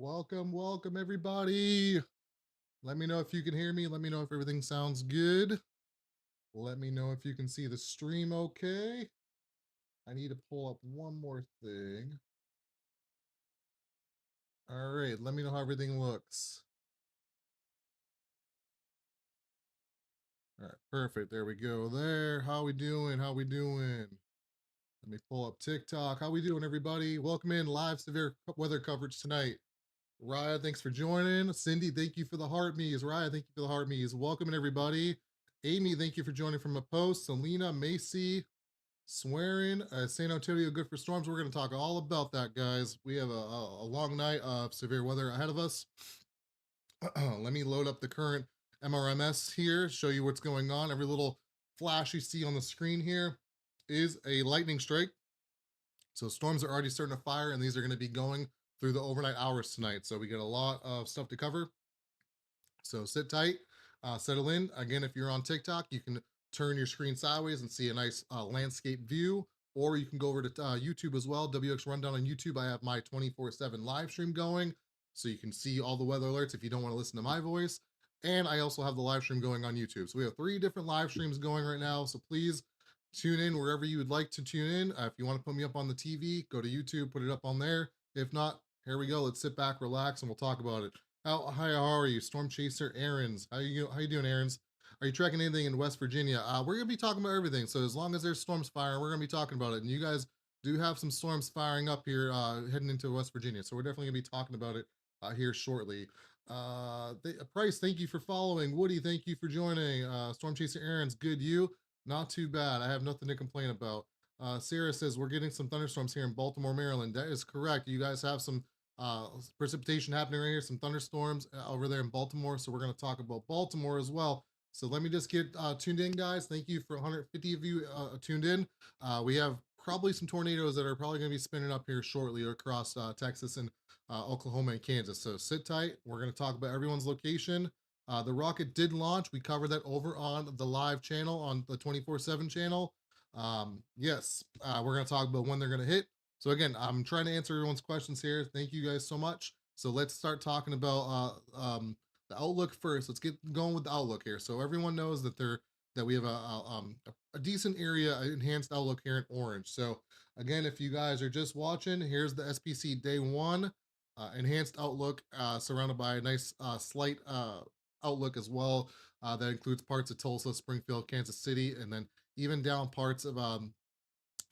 Welcome everybody. Let me know if you can hear me. Let me know if everything sounds good. Let me know if you can see the stream okay. I need to pull up one more thing. All right, let me know how everything looks. All right, perfect. There we go. There. How we doing? How we doing? Let me pull up TikTok. How we doing, everybody? Welcome in live severe weather coverage tonight. Raya, thanks for joining. Cindy, thank you for the heart me's. Raya, thank you for the heart me's. Welcome in, everybody. Amy, thank you for joining from a post. Selena, Macy, Swearing, San Antonio, good for storms. We're going to talk all about that, guys. We have a long night of severe weather ahead of us. Let me load up the current MRMS here, show you what's going on. Every little flash you see on the screen here is a lightning strike. So storms are already starting to fire, and these are going to be going through the overnight hours tonight. So we get a lot of stuff to cover. So sit tight, settle in. Again, if you're on TikTok, you can turn your screen sideways and see a nice landscape view, or you can go over to YouTube as well. WX Rundown on YouTube. I have my 24/7 live stream going, so you can see all the weather alerts if you don't want to listen to my voice. And I also have the live stream going on YouTube. So we have 3 different live streams going right now. So please tune in wherever you would like to tune in. If you want to put me up on the TV, go to YouTube, put it up on there. If not, here we go. Let's sit back, relax, and we'll talk about it. How are you, Storm Chaser Aaron's? How you doing, Aaron's? Are you tracking anything in West Virginia? We're gonna be talking about everything. So as long as there's storms firing, we're gonna be talking about it. And you guys do have some storms firing up here, heading into West Virginia. So we're definitely gonna be talking about it here shortly. Price, thank you for following. Woody, thank you for joining. Storm Chaser Aaron's, good you. Not too bad. I have nothing to complain about. Sarah says we're getting some thunderstorms here in Baltimore, Maryland. That is correct. You guys have some uh, precipitation happening right here, some thunderstorms over there in Baltimore. So we're going to talk about Baltimore as well. So let me just get tuned in, guys. Thank you for 150 of you tuned in. We have probably some tornadoes that are probably going to be spinning up here shortly across Texas and Oklahoma and Kansas. So sit tight. We're going to talk about everyone's location. The rocket did launch. We covered that over on the live channel on the 24/7 channel. Yes, we're going to talk about when they're going to hit. So again, I'm trying to answer everyone's questions here. Thank you guys so much. So let's start talking about the outlook first. Let's get going with the outlook here. So everyone knows that we have a decent area enhanced outlook here in orange. So again, if you guys are just watching, here's the SPC day 1 enhanced outlook, surrounded by a nice slight outlook as well. That includes parts of Tulsa, Springfield, Kansas City, and then even down parts of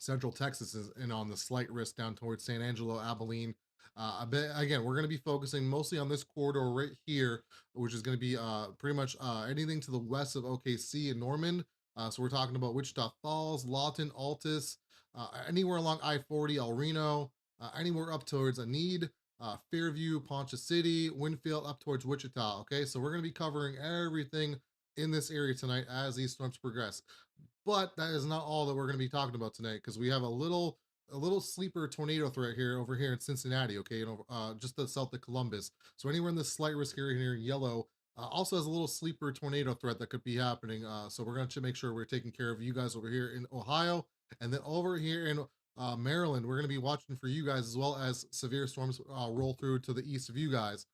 Central Texas is in on the slight risk down towards San Angelo, Abilene. Again, we're going to be focusing mostly on this corridor right here, which is going to be pretty much anything to the west of OKC and Norman. So we're talking about Wichita Falls, Lawton, Altus, anywhere along I-40, El Reno, anywhere up towards Enid, Fairview, Poncha City, Winfield, up towards Wichita. Okay, so we're going to be covering everything in this area tonight as these storms progress. But that is not all that we're going to be talking about tonight, because we have a little sleeper tornado threat here over here in Cincinnati, okay, and just the south of Columbus. So anywhere in this slight risk area here in yellow also has a little sleeper tornado threat that could be happening. So we're going to make sure we're taking care of you guys over here in Ohio, and then over here in Maryland, we're going to be watching for you guys, as well as severe storms roll through to the east of you guys.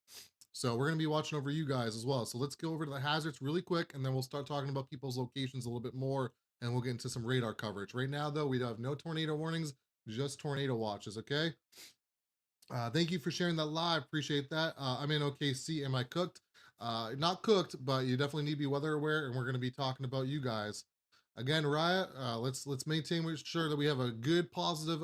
So we're going to be watching over you guys as well. So let's go over to the hazards really quick, and then we'll start talking about people's locations a little bit more, and we'll get into some radar coverage. Right now, though, we have no tornado warnings, just tornado watches, okay? Thank you for sharing that live. Appreciate that. I'm in OKC. Am I cooked? Not cooked, but you definitely need to be weather aware, and we're going to be talking about you guys. Again, Riot, let's maintain, make sure that we have a good, positive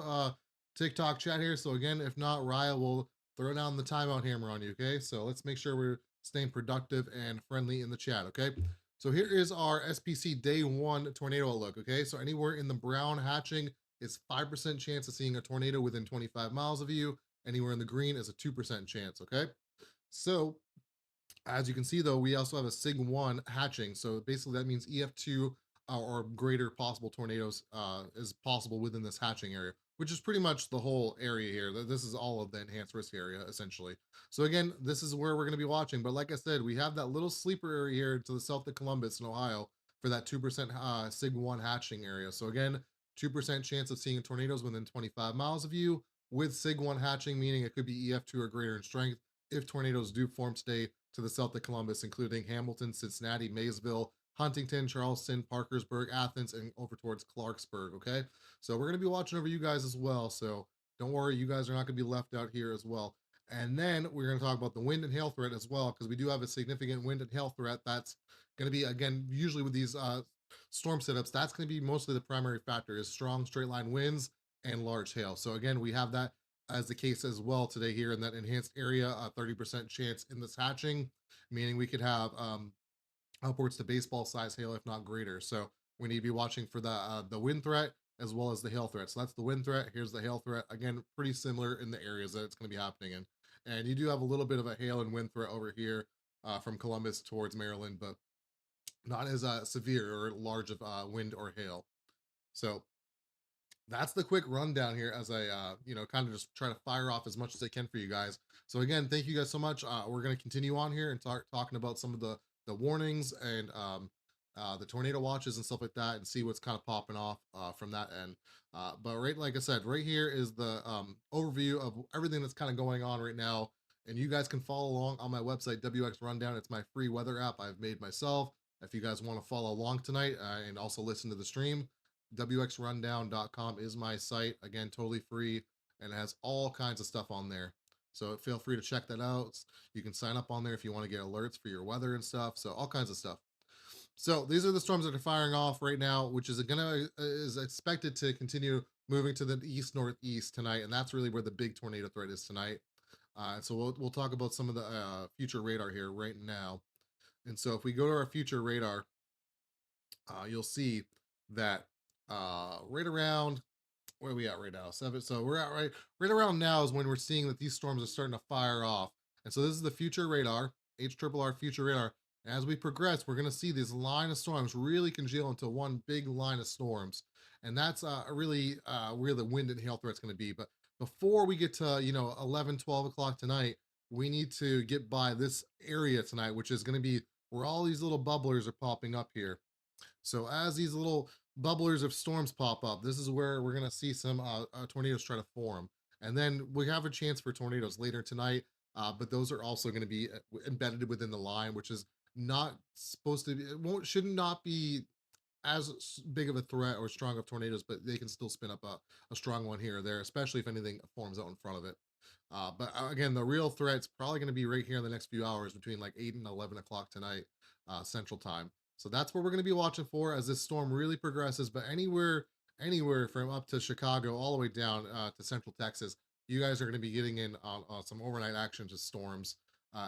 TikTok chat here. So again, if not, Riot will throw down the timeout hammer on you, okay? So let's make sure we're staying productive and friendly in the chat, okay? So here is our SPC day 1 tornado outlook, okay? So anywhere in the brown hatching, it's 5% chance of seeing a tornado within 25 miles of you. Anywhere in the green is a 2% chance, okay? So as you can see, though, we also have a SIG 1 hatching. So basically that means EF2 or greater possible tornadoes is possible within this hatching area, which is pretty much the whole area here. This is all of the enhanced risk area, essentially. So again, this is where we're going to be watching. But like I said, we have that little sleeper area here to the south of Columbus in Ohio for that 2% SIG 1 hatching area. So again, 2% chance of seeing tornadoes within 25 miles of you with SIG 1 hatching, meaning it could be EF2 or greater in strength. if tornadoes do form today to the south of Columbus, including Hamilton, Cincinnati, Maysville, Huntington, Charleston, Parkersburg, Athens, and over towards Clarksburg. Okay. So we're going to be watching over you guys as well. So don't worry, you guys are not going to be left out here as well. And then we're going to talk about the wind and hail threat as well, because we do have a significant wind and hail threat. That's going to be, again, usually with these storm setups, that's going to be mostly the primary factor is strong straight line winds and large hail. So again, we have that as the case as well today here in that enhanced area, a 30% chance in this hatching, meaning we could have upwards to baseball size hail, if not greater. So we need to be watching for the wind threat as well as the hail threat. So that's the wind threat. Here's the hail threat. Again, pretty similar in the areas that it's going to be happening in. And you do have a little bit of a hail and wind threat over here from Columbus towards Maryland, but not as severe or large of wind or hail. So that's the quick rundown here as I, kind of just try to fire off as much as I can for you guys. So again, thank you guys so much. We're going to continue on here and talking about some of the warnings and the tornado watches and stuff like that, and see what's kind of popping off from that end. But right, like I said, right here is the overview of everything that's kind of going on right now. And you guys can follow along on my website, WX Rundown. It's my free weather app I've made myself. If you guys want to follow along tonight and also listen to the stream, wxrundown.com is my site. Again, totally free, and it has all kinds of stuff on there. So feel free to check that out. You can sign up on there if you want to get alerts for your weather and stuff. So all kinds of stuff. So these are the storms that are firing off right now, which is expected to continue moving to the east northeast tonight, and that's really where the big tornado threat is tonight. So we'll talk about some of the future radar here right now. And so if we go to our future radar, you'll see that right around where are we at right now? Seven. So we're at right around now is when we're seeing that these storms are starting to fire off. And so this is the future radar, HRRR future radar. And as we progress, we're going to see this line of storms really congeal into one big line of storms. And that's really where the wind and hail threat's going to be. But before we get to, 11, 12 o'clock tonight, we need to get by this area tonight, which is going to be where all these little bubblers are popping up here. So as these little bubblers of storms pop up, this is where we're going to see some tornadoes try to form. And then we have a chance for tornadoes later tonight, but those are also going to be embedded within the line, which is not supposed to be, should not be as big of a threat or strong of tornadoes, but they can still spin up a strong one here or there, especially if anything forms out in front of it. But again, the real threat's probably going to be right here in the next few hours between like 8 and 11 o'clock tonight, Central Time. So that's what we're going to be watching for as this storm really progresses. But anywhere from up to Chicago all the way down to Central Texas, you guys are going to be getting in on some overnight action to storms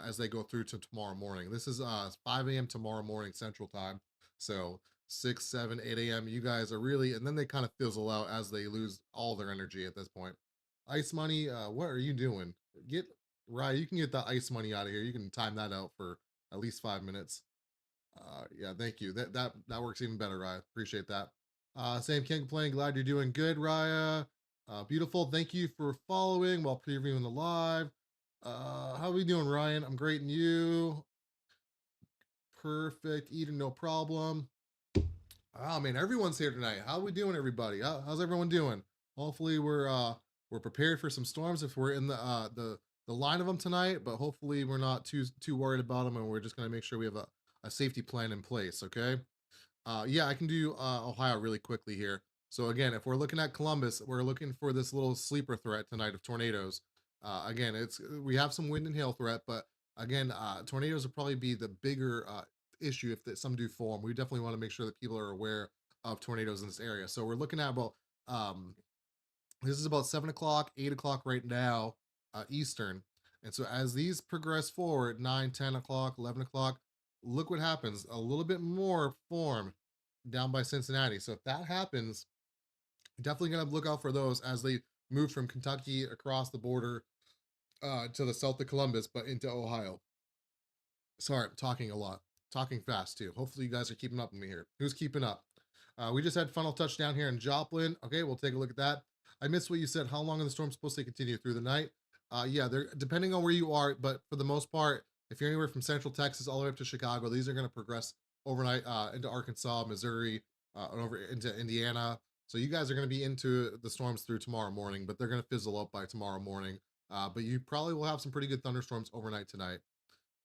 as they go through to tomorrow morning. This is 5 a.m. tomorrow morning Central Time. So 6, 7, 8 a.m. You guys are really, and then they kind of fizzle out as they lose all their energy at this point. Ice money, what are you doing? Get right, you can get the ice money out of here. You can time that out for at least 5 minutes. Yeah, thank you. That works even better, Raya. Appreciate that. Sam can't complain. Glad you're doing good, Raya. Beautiful. Thank you for following while previewing the live. How are we doing, Ryan? I'm great, and you? Perfect. Eating no problem. Oh man, everyone's here tonight. How are we doing, everybody? How's everyone doing? Hopefully we're prepared for some storms if we're in the line of them tonight, but hopefully we're not too worried about them, and we're just gonna make sure we have a safety plan in place. Okay. Yeah, I can do Ohio really quickly here. So again, if we're looking at Columbus, we're looking for this little sleeper threat tonight of tornadoes. Again, we have some wind and hail threat, but again, tornadoes will probably be the bigger issue if some do form. We definitely want to make sure that people are aware of tornadoes in this area. So we're looking at about this is about 7 o'clock, 8 o'clock right now, Eastern. And so as these progress forward, 9, 10 o'clock, 11 o'clock, look what happens. A little bit more form down by Cincinnati. So if that happens, definitely gonna look out for those as they move from Kentucky across the border to the south of Columbus, but into Ohio. Sorry, I'm talking a lot, talking fast too. Hopefully you guys are keeping up with me here. Who's keeping up? We just had final touchdown here in Joplin. Okay, we'll take a look at that. I missed what you said. How long are the storms supposed to continue through the night? Yeah, they're depending on where you are, but for the most part, if you're anywhere from Central Texas all the way up to Chicago, these are going to progress overnight into Arkansas, Missouri, and over into Indiana. So you guys are going to be into the storms through tomorrow morning, but they're going to fizzle up by tomorrow morning. but you probably will have some pretty good thunderstorms overnight tonight,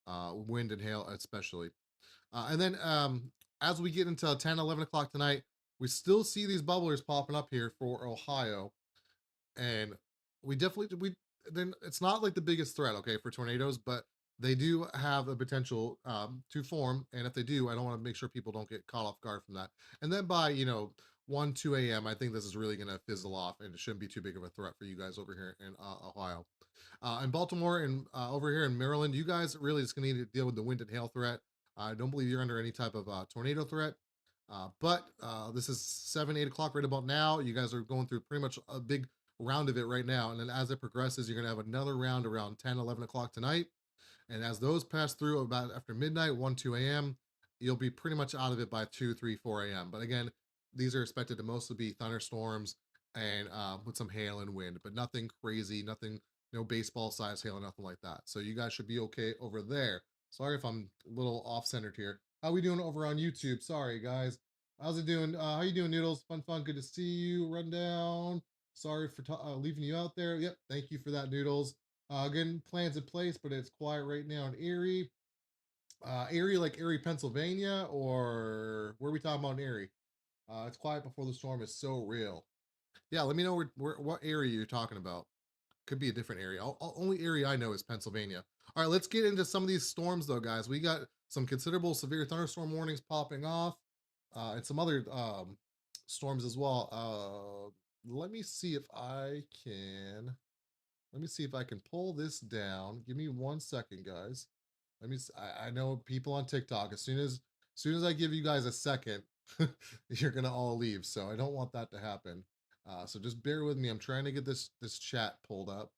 wind and hail especially. And then as we get into 10, 11 o'clock tonight, we still see these bubblers popping up here for Ohio. And we definitely, then it's not like the biggest threat, okay, for tornadoes, but they do have a potential to form. And if they do, I don't want to make sure people don't get caught off guard from that. And then by, 1, 2 a.m., I think this is really going to fizzle off and it shouldn't be too big of a threat for you guys over here in Ohio. In Baltimore and over here in Maryland, you guys really just gonna need to deal with the wind and hail threat. I don't believe you're under any type of tornado threat. But this is 7, 8 o'clock right about now. You guys are going through pretty much a big round of it right now. And then as it progresses, you're gonna have another round around 10, 11 o'clock tonight. And as those pass through about after midnight, 1, 2 a.m., you'll be pretty much out of it by 2, 3, 4 a.m. But again, these are expected to mostly be thunderstorms and with some hail and wind, but nothing crazy, nothing, no baseball size hail, nothing like that. So you guys should be okay over there. Sorry if I'm a little off centered here. How we doing over on YouTube? Sorry, guys. How's it doing? How you doing, Noodles? Fun. Good to see you. Rundown. Sorry for leaving you out there. Yep. Thank you for that, Noodles. Again, plans in place, but it's quiet right now in Erie. Erie, like Erie, Pennsylvania, or where are we talking about in Erie? It's quiet before the storm is so real. Yeah, let me know what area you're talking about. Could be a different area. Only area I know is Pennsylvania. All right, let's get into some of these storms, though, guys. We got some considerable severe thunderstorm warnings popping off, and some other storms as well. Let me see if I can. Let me see if I can pull this down. Give me 1 second, guys. I know people on TikTok. As soon as I give you guys a second, you're gonna all leave. So I don't want that to happen. So just bear with me. I'm trying to get this chat pulled up.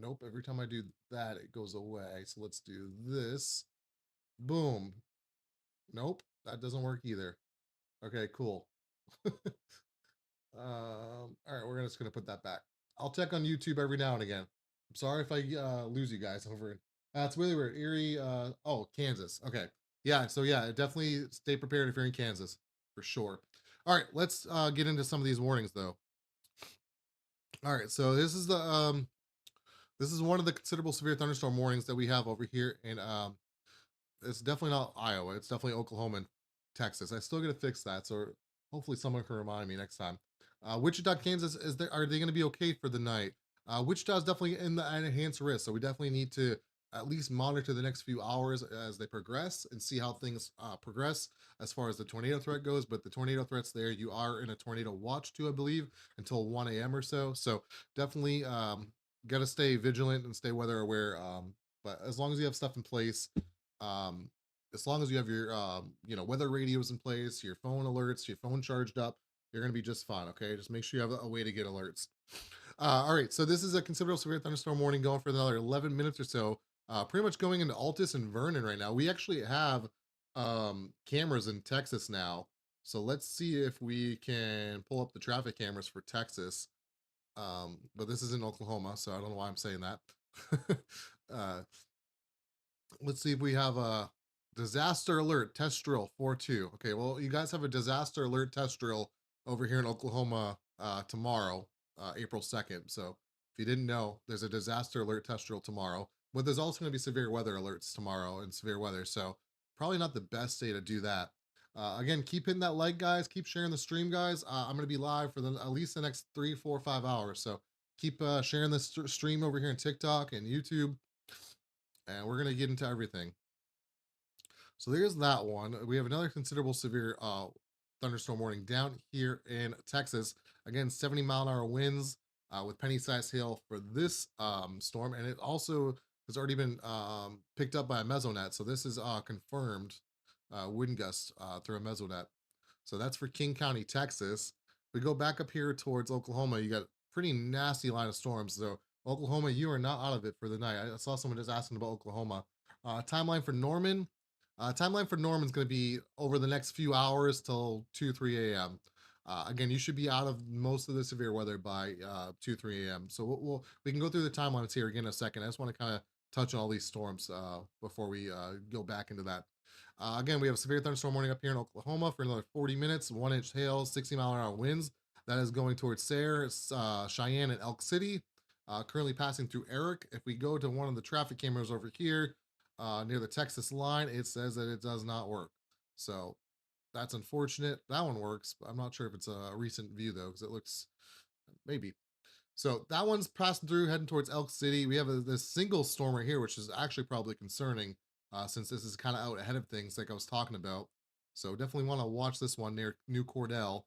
Nope. Every time I do that, it goes away. So let's do this. Boom. Nope. That doesn't work either. Okay. Cool. All right, we're just gonna put that back. I'll check on YouTube every now and again. I'm sorry if I lose you guys over it. It's really weird. Erie, oh, Kansas. Okay. Yeah, so yeah, definitely stay prepared if you're in Kansas, for sure. All right, let's get into some of these warnings though. All right, so this is one of the considerable severe thunderstorm warnings that we have over here in it's definitely not Iowa. It's definitely Oklahoma and Texas. I still got to fix that. So hopefully someone can remind me next time. Wichita, Kansas, are they going to be okay for the night? Wichita is definitely in the enhanced risk. So we definitely need to at least monitor the next few hours as they progress and see how things progress as far as the tornado threat goes. But the tornado threat's there. You are in a tornado watch too, I believe, until 1 a.m. or so. So definitely got to stay vigilant and stay weather aware. But as long as you have stuff in place, um, as long as you have your weather radios in place, your phone alerts, your phone charged up, you're gonna be just fine. Okay, just make sure you have a way to get alerts. All right, so this is a considerable severe thunderstorm warning going for another 11 minutes or so. Pretty much going into Altus and Vernon right now. We actually have cameras in Texas now, so let's see if we can pull up the traffic cameras for Texas. But this is in Oklahoma, so I don't know why I'm saying that. uh, let's see if we have a disaster alert test drill 4-2. Okay, well, you guys have a disaster alert test drill over here in Oklahoma tomorrow, April 2nd. So if you didn't know, there's a disaster alert test drill tomorrow, but there's also going to be severe weather alerts tomorrow and severe weather. So probably not the best day to do that. Again, keep hitting that like, guys. Keep sharing the stream, guys. I'm going to be live for at least the next 3, 4, 5 hours. So keep sharing this stream over here on TikTok and YouTube, and we're going to get into everything. So there's that one. We have another considerable severe thunderstorm warning down here in Texas. Again, 70-mile-an-hour winds with penny-sized hail for this storm, and it also has already been picked up by a mesonet. So this is confirmed wind gusts through a mesonet. So that's for King County, Texas. We go back up here towards Oklahoma. You got pretty nasty line of storms. So Oklahoma, you are not out of it for the night. I saw someone just asking about Oklahoma. Timeline for Norman. Timeline for Norman's going to be over the next few hours till 2, 3 a.m. Again, you should be out of most of the severe weather by 2, 3 a.m. So we can go through the timelines here again in a second. I just want to kind of touch on all these storms before we go back into that. Again, we have a severe thunderstorm warning up here in Oklahoma for another 40 minutes, 1-inch hail, 60-mile-an-hour winds. that is going towards Sayre, Cheyenne, and Elk City. Currently passing through Eric. If we go to one of the traffic cameras over here near the Texas line, it says that it does not work. So that's unfortunate. That one works, but I'm not sure if it's a recent view though, because it looks maybe. So that one's passing through, heading towards Elk City. We have this single storm right here, which is actually probably concerning since this is kind of out ahead of things, like I was talking about. So definitely want to watch this one near New Cordell,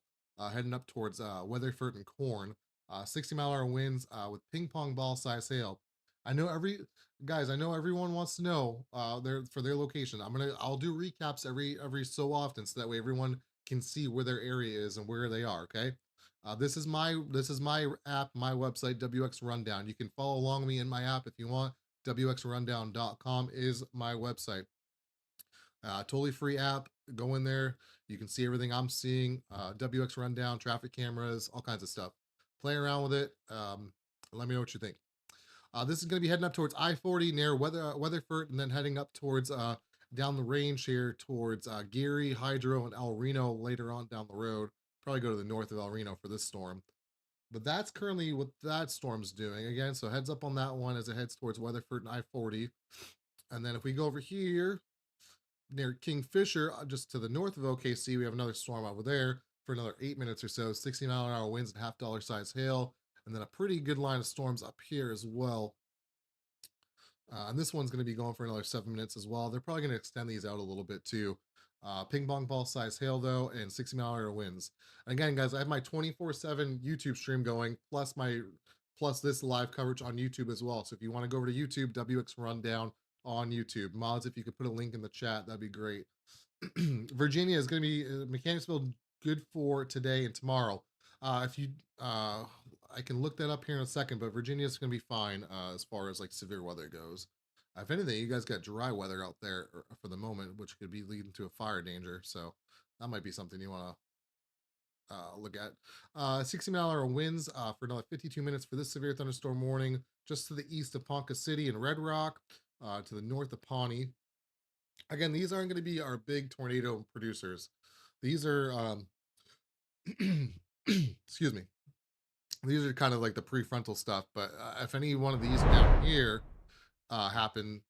heading up towards Weatherford and Corn. 60-mile-an-hour winds with ping pong ball size hail. I know every guys. I know everyone wants to know their location. I'll do recaps every so often, so that way everyone can see where their area is and where they are. Okay. This is my app, my website, WX Rundown. You can follow along me in my app if you want. WXRundown.com is my website. Totally free app. Go in there. You can see everything I'm seeing. WX Rundown, traffic cameras, all kinds of stuff. Play around with it. Let me know what you think. This is going to be heading up towards I-40 near Weatherford, and then heading up towards down the range here towards Geary, Hydro, and El Reno later on down the road. Probably go to the north of El Reno for this storm. But that's currently what that storm's doing. Again, so heads up on that one as it heads towards Weatherford and I-40. And then if we go over here near Kingfisher, just to the north of OKC, we have another storm over there for another 8 minutes or so. 60-mile-an-hour winds and half-dollar size hail. And then a pretty good line of storms up here as well. And this one's going to be going for another 7 minutes as well. They're probably going to extend these out a little bit too. Ping pong ball size hail though, and 60-mile-an-hour winds. And again, guys, I have my 24/7 YouTube stream going, plus this live coverage on YouTube as well. So if you want to go over to YouTube, WX Rundown on YouTube. Mods, if you could put a link in the chat, that'd be great. Virginia is going to be Mechanicsville good for today and tomorrow. If you I can look that up here in a second, but Virginia is going to be fine as far as like severe weather goes. If anything, you guys got dry weather out there for the moment, which could be leading to a fire danger. So that might be something you want to look at. 60-mile-an-hour winds for another 52 minutes for this severe thunderstorm warning, just to the east of Ponca City and Red Rock, to the north of Pawnee. Again, these aren't going to be our big tornado producers. These are, excuse me, these are kind of like the prefrontal stuff. But if any one of these down here happen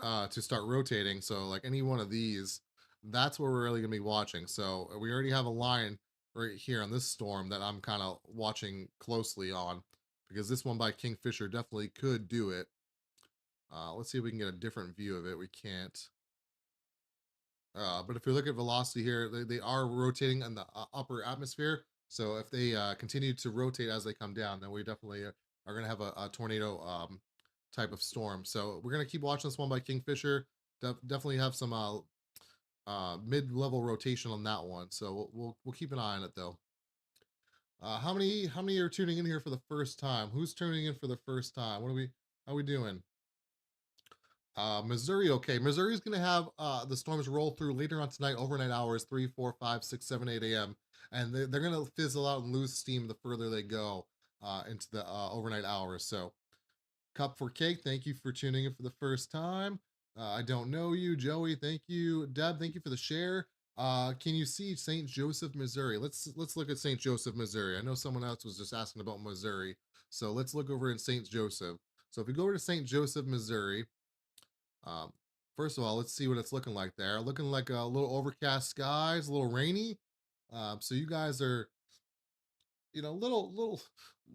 to start rotating, so like any one of these, that's where we're really going to be watching. So we already have a line right here on this storm that I'm kind of watching closely on, because this one by Kingfisher definitely could do it. Let's see if we can get a different view of it. We can't. But if you look at velocity here, they are rotating in the upper atmosphere. So if they continue to rotate as they come down, then we definitely are going to have a tornado type of storm. So we're going to keep watching this one by Kingfisher. Definitely have some mid-level rotation on that one. So we'll keep an eye on it though. How many are tuning in here for the first time? Who's tuning in for the first time? How are we doing? Missouri, okay. Missouri's going to have the storms roll through later on tonight, overnight hours, 3, 4, 5, 6, 7, 8 a.m. And they're going to fizzle out and lose steam the further they go into the overnight hours. So, Cup for Cake, thank you for tuning in for the first time. I don't know you. Joey, thank you. Deb, thank you for the share. Can you see St. Joseph, Missouri? Let's look at St. Joseph, Missouri. I know someone else was just asking about Missouri. So let's look over in St. Joseph. So if we go over to St. Joseph, Missouri, um, first of all, let's see what it's looking like there. Looking like a little overcast skies, a little rainy. So you guys are, little,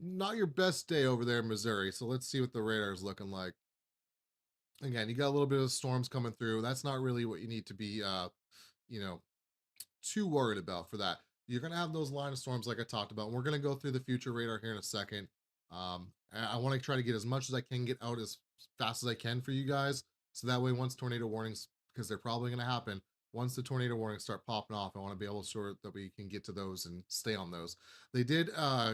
not your best day over there in Missouri. So let's see what the radar is looking like. Again, you got a little bit of storms coming through. That's not really what you need to be, you know, too worried about for that. You're going to have those line of storms like I talked about. We're going to go through the future radar here in a second. I want to try to get as much as I can get out as fast as I can for you guys. So that way, once tornado warnings, because they're probably going to happen, once the tornado warnings start popping off, I want to be able to sure that we can get to those and stay on those. They did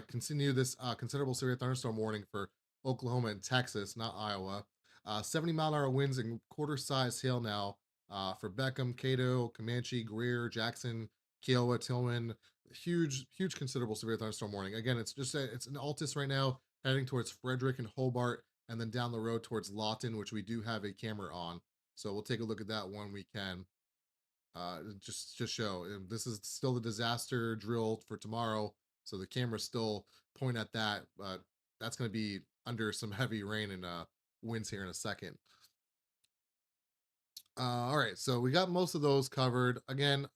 continue this considerable severe thunderstorm warning for Oklahoma and Texas, not Iowa. 70-mile-an-hour winds and quarter-size hail now for Beckham, Cato, Comanche, Greer, Jackson, Kiowa, Tillman. Huge, considerable severe thunderstorm warning. Again, it's an Altus right now, heading towards Frederick and Hobart, and then down the road towards Lawton, which we do have a camera on. So we'll take a look at that when we can. Just show this is still the disaster drill for tomorrow. So the camera still point at that, but that's going to be under some heavy rain and winds here in a second. All right, so we got most of those covered. Again,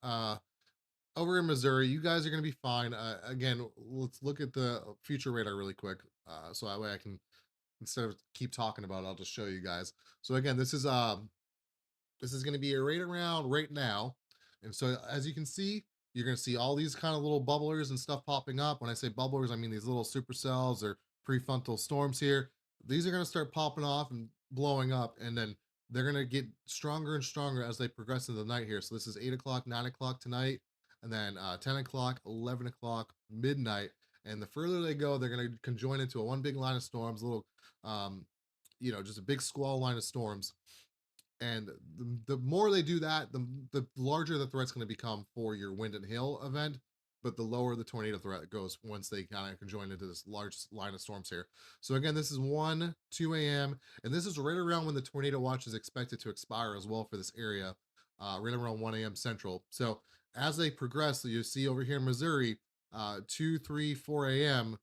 over in Missouri, you guys are going to be fine. Again, let's look at the future radar really quick, so that way I can, instead of keep talking about it, I'll just show you guys. So again, this is going to be right around right now. And so as you can see, you're going to see all these kind of little bubblers and stuff popping up. When I say bubblers, I mean these little supercells or prefrontal storms here. These are going to start popping off and blowing up, and then they're going to get stronger and stronger as they progress into the night here. So this is 8 o'clock, 9 o'clock tonight, and then 10 o'clock, 11 o'clock, midnight. And the further they go, they're going to conjoin into a one big line of storms, little, um, just a big squall line of storms. And the more they do that, the larger the threat's going to become for your wind and hail event, but the lower the tornado threat goes once they kind of conjoin into this large line of storms here. So again, this is 1, 2 a.m., and this is right around when the tornado watch is expected to expire as well for this area, right around 1 a.m. Central. So as they progress, so you see over here in Missouri, 2, 3, 4 a.m.,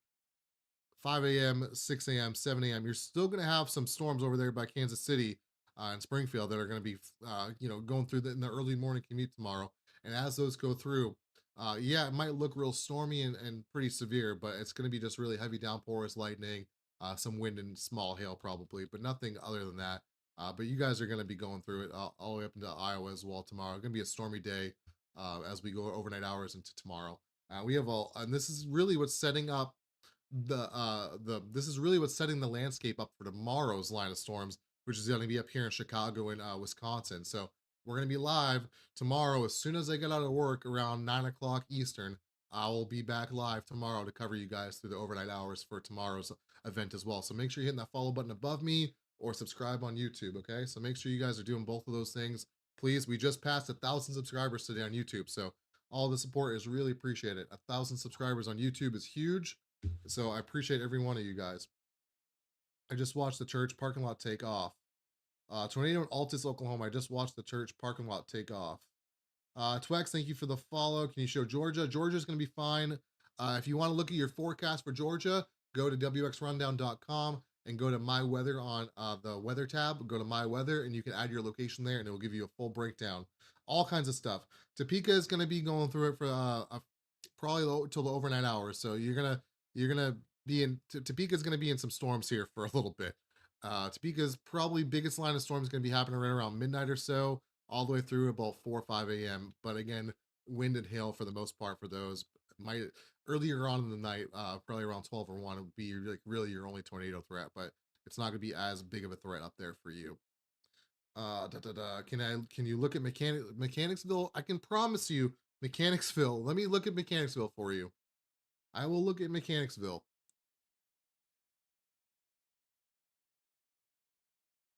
5 a.m., 6 a.m., 7 a.m. You're still going to have some storms over there by Kansas City and Springfield that are going to be, going through in the early morning commute tomorrow. And as those go through, yeah, it might look real stormy and pretty severe, but it's going to be just really heavy downpours, lightning, some wind and small hail probably, but nothing other than that. But you guys are going to be going through it all the way up into Iowa as well tomorrow. It's going to be a stormy day as we go overnight hours into tomorrow. We have all, and this is really what's setting up this is really what's setting the landscape up for tomorrow's line of storms, which is going to be up here in Chicago and Wisconsin. So we're going to be live tomorrow as soon as I get out of work around 9 o'clock Eastern. I will be back live tomorrow to cover you guys through the overnight hours for tomorrow's event as well. So make sure you're hitting that follow button above me or subscribe on YouTube. Okay, so make sure you guys are doing both of those things, please. We just passed 1,000 subscribers today on YouTube, so all the support is really appreciated. 1,000 subscribers on YouTube is huge, so I appreciate every one of you guys. I just watched the church parking lot take off. Tornado in Altus, Oklahoma. I just watched the church parking lot take off. Twex, thank you for the follow. Can you show Georgia? Georgia's going to be fine. If you want to look at your forecast for Georgia, go to wxrundown.com and go to My Weather on the weather tab. Go to My Weather and you can add your location there and it will give you a full breakdown. All kinds of stuff. Topeka is going to be going through it for probably till the overnight hours. So you're gonna be in Topeka is gonna be in some storms here for a little bit. Topeka's probably biggest line of storms is gonna be happening right around midnight or so, all the way through about 4 or 5 a.m. But again, wind and hail for the most part for those. Might earlier on in the night, probably around 12 or 1, would be like really your only tornado threat, but it's not gonna be as big of a threat up there for you. Can you look at Mechanicsville? I can promise you Mechanicsville. Let me look at Mechanicsville for you. I will look at Mechanicsville.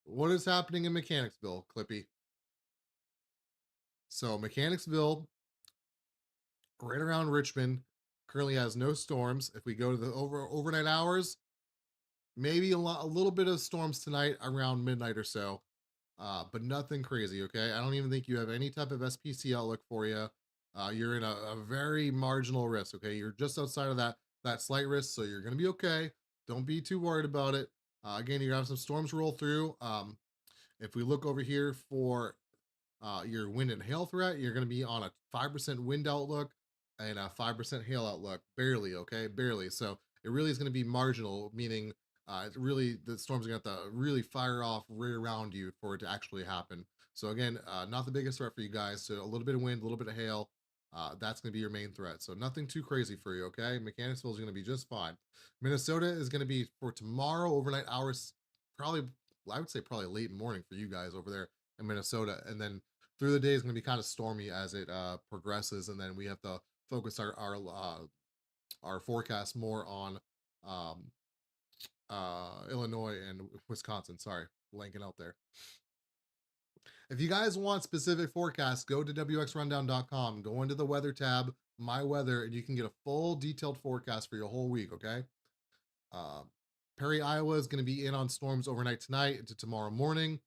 What is happening in Mechanicsville, Clippy? So Mechanicsville, right around Richmond, currently has no storms. If we go to the overnight hours, maybe a little bit of storms tonight around midnight or so, but nothing crazy. Okay, I don't even think you have any type of SPC outlook for you. You're in a very marginal risk. Okay, you're just outside of that slight risk, so you're gonna be okay. Don't be too worried about it. Again, you have some storms roll through. If we look over here for your wind and hail threat, you're going to be on a 5% wind outlook and a 5% hail outlook, barely, okay, barely. So it really is going to be marginal, meaning it's really the storms are going to have to really fire off right around you for it to actually happen. So again, not the biggest threat for you guys. So a little bit of wind, a little bit of hail. That's going to be your main threat. So nothing too crazy for you, okay? Mechanicsville is going to be just fine. Minnesota is going to be for tomorrow, overnight hours, probably, I would say probably late morning for you guys over there in Minnesota. And then through the day is going to be kind of stormy as it progresses, and then we have to focus our forecast more on um, Illinois and Wisconsin. Sorry, blanking out there. If you guys want specific forecasts, go to wxrundown.com, go into the weather tab, My Weather, and you can get a full detailed forecast for your whole week. Okay. Uh, Perry, Iowa is going to be in on storms overnight tonight into tomorrow morning,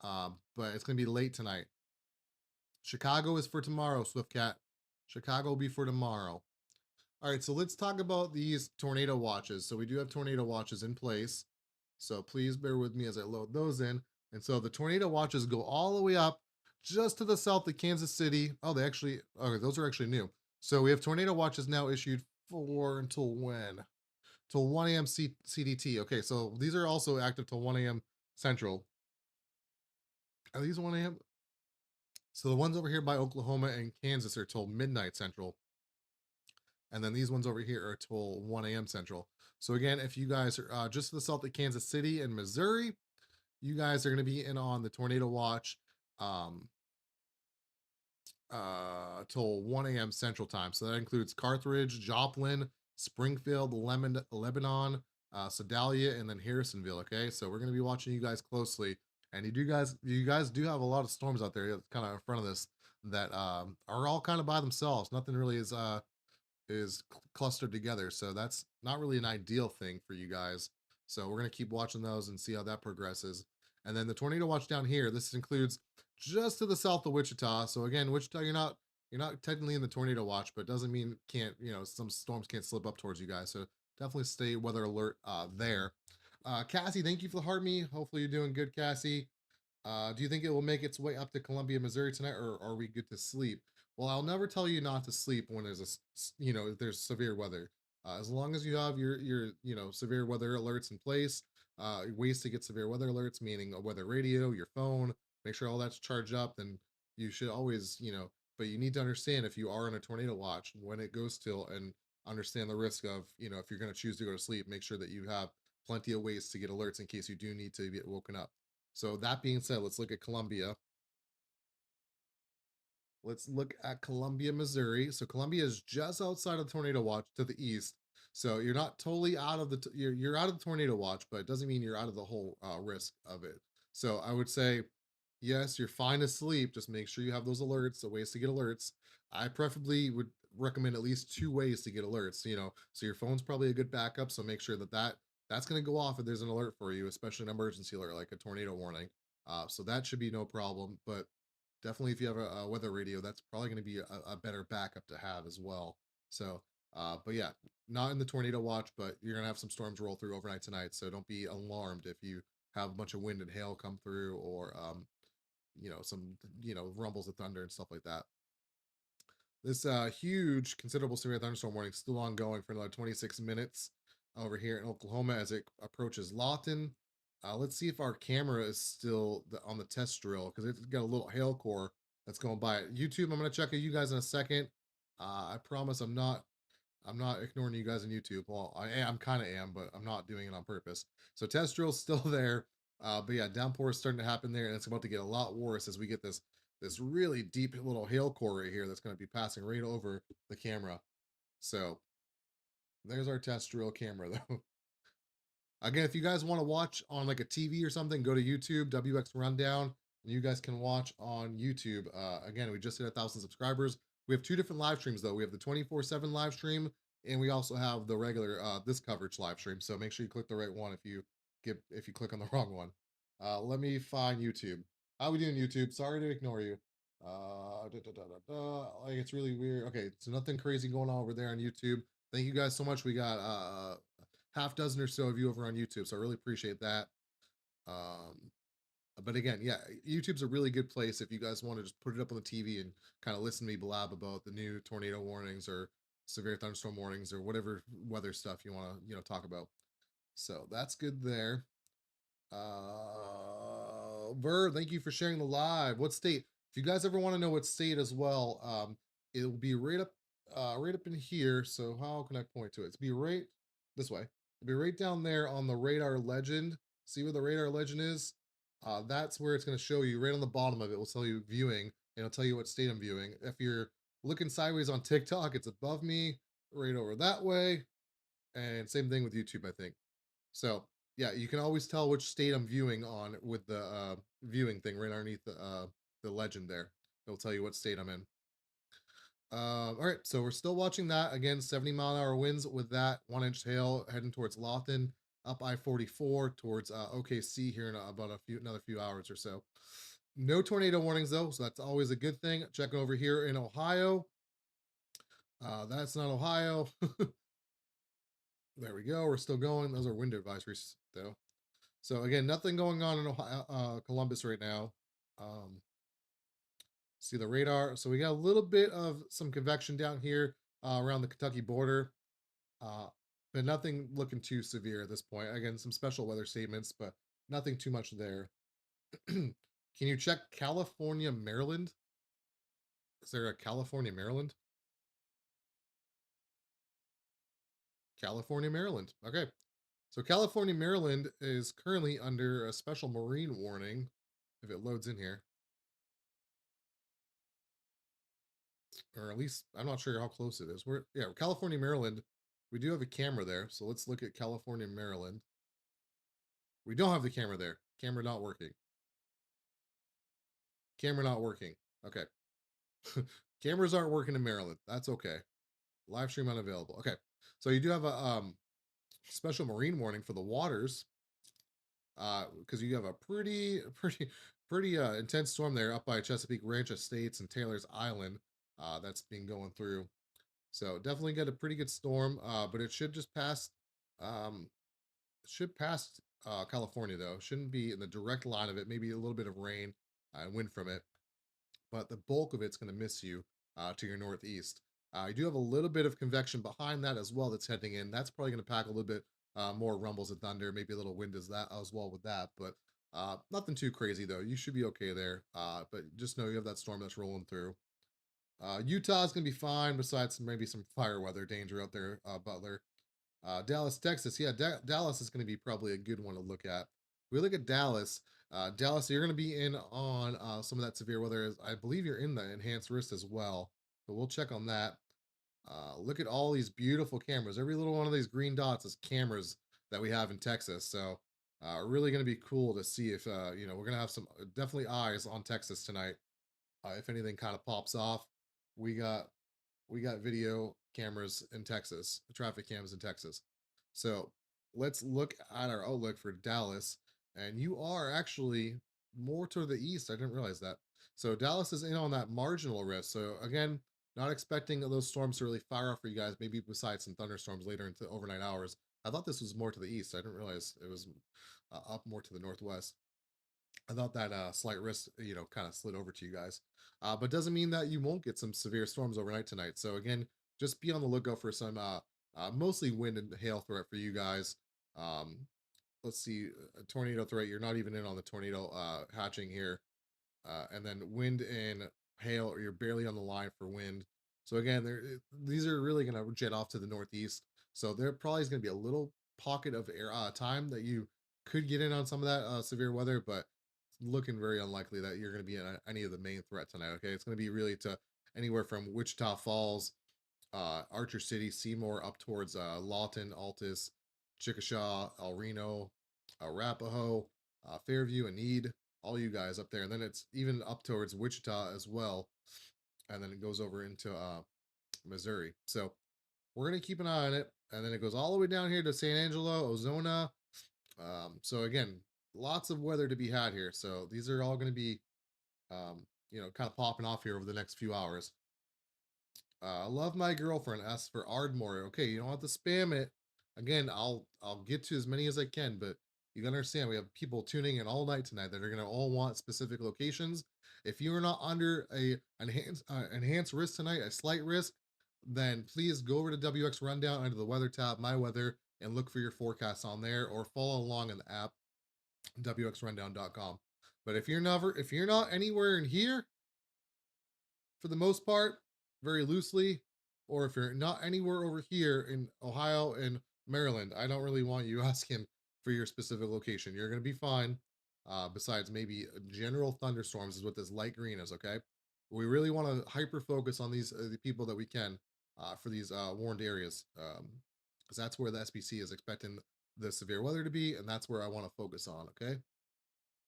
but it's going to be late tonight. Chicago is for tomorrow, Swiftcat. Chicago will be for tomorrow. All right, so let's talk about these tornado watches. So we do have tornado watches in place. So please bear with me as I load those in. And so the tornado watches go all the way up just to the south of Kansas City. Oh, they actually, okay, those are actually new. So we have tornado watches now issued for until when? Till 1 a.m. CDT. Okay, so these are also active till 1 a.m. Central. Are these 1 a.m.? So the ones over here by Oklahoma and Kansas are till midnight Central. And then these ones over here are till 1 a.m. Central. So again, if you guys are just to the south of Kansas City and Missouri, you guys are going to be in on the tornado watch um, till 1 a.m. Central Time. So that includes Carthage, Joplin, Springfield, Lebanon, Sedalia, and then Harrisonville. Okay, so we're going to be watching you guys closely. And you guys do have a lot of storms out there, kind of in front of this, that are all kind of by themselves. Nothing really is clustered together. So that's not really an ideal thing for you guys. So we're going to keep watching those and see how that progresses. And then the tornado watch down here, this includes just to the south of Wichita. So again, Wichita, you're not technically in the tornado watch, but doesn't mean can't, some storms can't slip up towards you guys. So definitely stay weather alert there. Cassie, thank you for the heart me. Hopefully you're doing good, Cassie. Do you think it will make its way up to Columbia, Missouri tonight, or are we good to sleep? Well, I'll never tell you not to sleep when there's if there's severe weather. As long as you have your severe weather alerts in place, ways to get severe weather alerts, meaning a weather radio, your phone, make sure all that's charged up. Then you should always, but you need to understand if you are in a tornado watch when it goes till, and understand the risk of, if you're going to choose to go to sleep, make sure that you have plenty of ways to get alerts in case you do need to get woken up. So that being said, let's look at Columbia. Let's look at Columbia, Missouri. So Columbia is just outside of the tornado watch to the east. So you're not totally out of you're out of the tornado watch, but it doesn't mean you're out of the whole risk of it. So I would say, yes, you're fine to sleep. Just make sure you have those alerts, the ways to get alerts. I preferably would recommend at least two ways to get alerts. So your phone's probably a good backup. So make sure that's going to go off if there's an alert for you, especially an emergency alert like a tornado warning. So that should be no problem. But definitely, if you have a weather radio, that's probably going to be a better backup to have as well. So, but yeah, not in the tornado watch, but you're going to have some storms roll through overnight tonight. So don't be alarmed if you have a bunch of wind and hail come through, or some rumbles of thunder and stuff like that. This huge, considerable severe thunderstorm warning still ongoing for another 26 minutes over here in Oklahoma as it approaches Lawton. Let's see if our camera is still on the test drill, because it's got a little hail core that's going by. YouTube, I'm going to check you guys in a second. I promise I'm not ignoring you guys on YouTube. Well, I am, kind of am, but I'm not doing it on purpose. So test drill's still there. But yeah, downpour is starting to happen there, and it's about to get a lot worse as we get this really deep little hail core right here that's going to be passing right over the camera. So there's our test drill camera though. Again, if you guys want to watch on like a TV or something, go to YouTube, WX Rundown, and you guys can watch on YouTube. Again, we just hit 1,000 subscribers. We have two different live streams though. We have the 24/7 live stream, and we also have the regular this coverage live stream. So make sure you click the right one if you click on the wrong one. Let me find YouTube. How we doing, YouTube? Sorry to ignore you. Like it's really weird. Okay, so nothing crazy going on over there on YouTube. Thank you guys so much. We got half dozen or so of you over on YouTube, so I really appreciate that. Um, but again, yeah, YouTube's a really good place if you guys want to just put it up on the TV and kind of listen to me blab about the new tornado warnings or severe thunderstorm warnings or whatever weather stuff you want to talk about. So that's good there. Ver, thank you for sharing the live. What state? If you guys ever want to know what state as well, it'll be right up in here. So how can I point to it? It's be right this way. It'll be right down there on the radar legend. See where the radar legend is? That's where it's going to show you right on the bottom of it. Will tell you viewing, and it'll tell you what state I'm viewing. If you're looking sideways on TikTok, it's above me, right over that way. And same thing with YouTube, I think. So yeah, you can always tell which state I'm viewing on with the viewing thing right underneath the legend there. It'll tell you what state I'm in. All right, so we're still watching that again. 70-mile-an-hour winds with that 1-inch hail heading towards Lawton, up I-44 towards OKC here in about another few hours or so. No tornado warnings though, so that's always a good thing. Checking over here in Ohio. That's not Ohio. There we go. We're still going. Those are wind advisories, though. So again, nothing going on in Ohio, Columbus right now. Um, see the radar. So we got a little bit of some convection down here around the Kentucky border, uh, but nothing looking too severe at this point. Again, some special weather statements, but nothing too much there. Can you check California, Maryland? Is there a California, Maryland? California, Maryland. Okay. So California, Maryland is currently under a special marine warning. If it loads in here, or at least I'm not sure how close it is. We're yeah, California, Maryland. We do have a camera there, so let's look at California, Maryland. We don't have the camera there. Camera not working. Camera not working. Okay. Cameras aren't working in Maryland. That's okay. Live stream unavailable. Okay. So you do have a special marine warning for the waters because you have a pretty intense storm there up by Chesapeake Ranch Estates and Taylor's Island that's been going through. So definitely get a pretty good storm, but it should just pass. Um, should pass California though. Shouldn't be in the direct line of it. Maybe a little bit of rain and wind from it, but the bulk of it's going to miss you to your northeast. You do have a little bit of convection behind that as well that's heading in. That's probably going to pack a little bit more rumbles of thunder, maybe a little wind as that as well with that, but nothing too crazy though. You should be okay there. But just know you have that storm that's rolling through. Utah's going to be fine, besides maybe some fire weather danger out there, Butler. Dallas, Texas. Yeah, Dallas is going to be probably a good one to look at. We look at Dallas. Dallas, you're going to be in on some of that severe weather. I believe you're in the enhanced risk as well, but we'll check on that. Look at all these beautiful cameras. Every little one of these green dots is cameras that we have in Texas. So, really going to be cool to see if we're going to have some definitely eyes on Texas tonight. If anything kind of pops off, we got video cameras in Texas, traffic cams in Texas. So let's look at our outlook for Dallas. And you are actually more to the east. I didn't realize that. So Dallas is in on that marginal risk. So again, not expecting those storms to really fire off for you guys, maybe besides some thunderstorms later into overnight hours. I thought this was more to the east. I didn't realize it was up more to the northwest. I thought that slight risk, kind of slid over to you guys. But doesn't mean that you won't get some severe storms overnight tonight. So again, just be on the lookout for some mostly wind and hail threat for you guys. Um, let's see, a tornado threat. You're not even in on the tornado hatching here. And then wind and hail, or you're barely on the line for wind. So again, these are really going to jet off to the northeast. So there probably is going to be a little pocket of air time that you could get in on some of that severe weather, but looking very unlikely that you're going to be in any of the main threat tonight. Okay, it's going to be really to anywhere from Wichita Falls, Archer City, Seymour, up towards Lawton, Altus, Chickasha, El Reno, Arapahoe, Fairview, and Need. All you guys up there, and then it's even up towards Wichita as well, and then it goes over into Missouri. So we're gonna keep an eye on it, and then it goes all the way down here to San Angelo, Ozona. So again, lots of weather to be had here. So these are all going to be, kind of popping off here over the next few hours. I love my girlfriend. Asks for Ardmore. Okay, you don't have to spam it. Again, I'll get to as many as I can, but you gotta understand we have people tuning in all night tonight that are gonna all want specific locations. If you are not under a enhanced risk tonight, a slight risk, then please go over to WX Rundown under the weather tab, My Weather, and look for your forecast on there, or follow along in the app, wxrundown.com. But if you're not anywhere in here, for the most part, very loosely, or if you're not anywhere over here in Ohio and Maryland, I don't really want you asking for your specific location. You're going to be fine. Besides maybe general thunderstorms is what this light green is. Okay, we really want to hyper focus on these the people that we can for these warned areas, because that's where the SPC is expecting the severe weather to be, and that's where I want to focus on. Okay.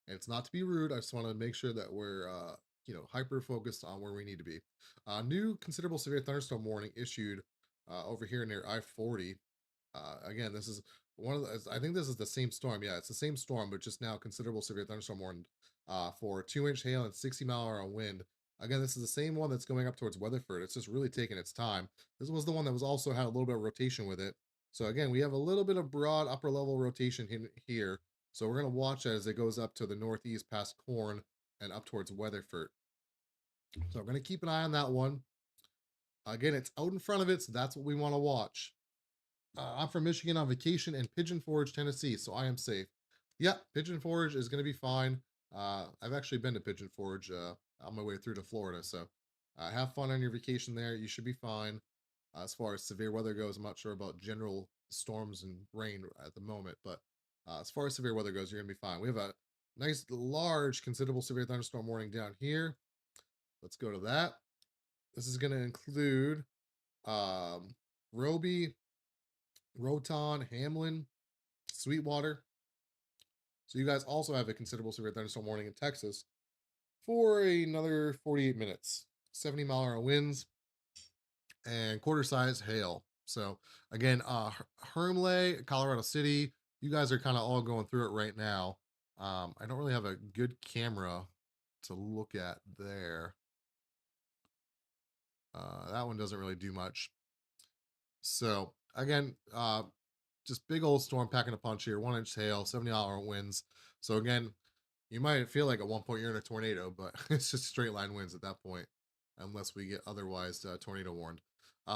And it's not to be rude. I just want to make sure that we're, hyper focused on where we need to be. New considerable severe thunderstorm warning issued over here near I-40. Again, this is one of the, I think this is the same storm. Yeah, it's the same storm, but just now considerable severe thunderstorm warning for 2-inch hail and 60-mile-an-hour wind Again, this is the same one that's going up towards Weatherford. It's just really taking its time. This was the one that was also had a little bit of rotation with it. So again, we have a little bit of broad upper level rotation here. So we're going to watch as it goes up to the northeast past Corn and up towards Weatherford. So I'm going to keep an eye on that one. Again, it's out in front of it, so that's what we want to watch. I'm from Michigan on vacation in Pigeon Forge, Tennessee, so I am safe. Yeah, Pigeon Forge is going to be fine. I've actually been to Pigeon Forge on my way through to Florida, so have fun on your vacation there. You should be fine. As far as severe weather goes, I'm not sure about general storms and rain at the moment, but as far as severe weather goes, you're going to be fine. We have a nice, large, considerable severe thunderstorm warning down here. Let's go to that. This is going to include Roby, Roton, Hamlin, Sweetwater. So you guys also have a considerable severe thunderstorm warning in Texas for another 48 minutes. 70-mile-an-hour winds and quarter size hail. So again, Hermleigh, Colorado City, you guys are kind of all going through it right now. I don't really have a good camera to look at there. That one doesn't really do much. So again, just big old storm packing a punch here. 1 inch hail, 70-mile-an-hour winds. So again, you might feel like at one point you're in a tornado, but it's just straight line winds at that point, unless we get otherwise tornado warned.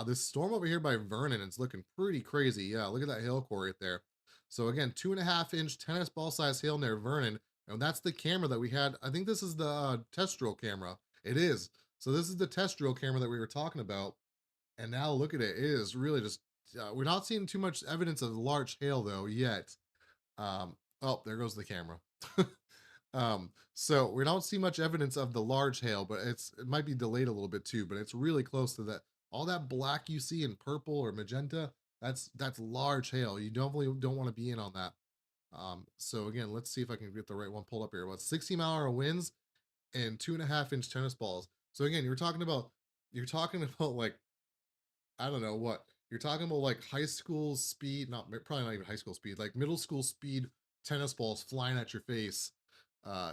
This storm over here by Vernon, it's looking pretty crazy. Yeah, look at that hail core right there. So again, 2.5 inch tennis ball size hail near Vernon, and that's the camera that we had. I think this is the test drill camera. It is. So this is the test drill camera that we were talking about, and now look at it. It is really just. We're not seeing too much evidence of large hail though yet. Oh, there goes the camera. So we don't see much evidence of the large hail, but it might be delayed a little bit too, but it's really close to that. All that black you see in purple or magenta, that's large hail. You definitely don't want to be in on that. So again, let's see if I can get the right one pulled up here. Well, 60-mile-an-hour winds and 2.5 inch tennis balls. So again, you're talking about like, I don't know what you're talking about, like high school speed, not probably not even high school speed, like middle school speed tennis balls flying at your face.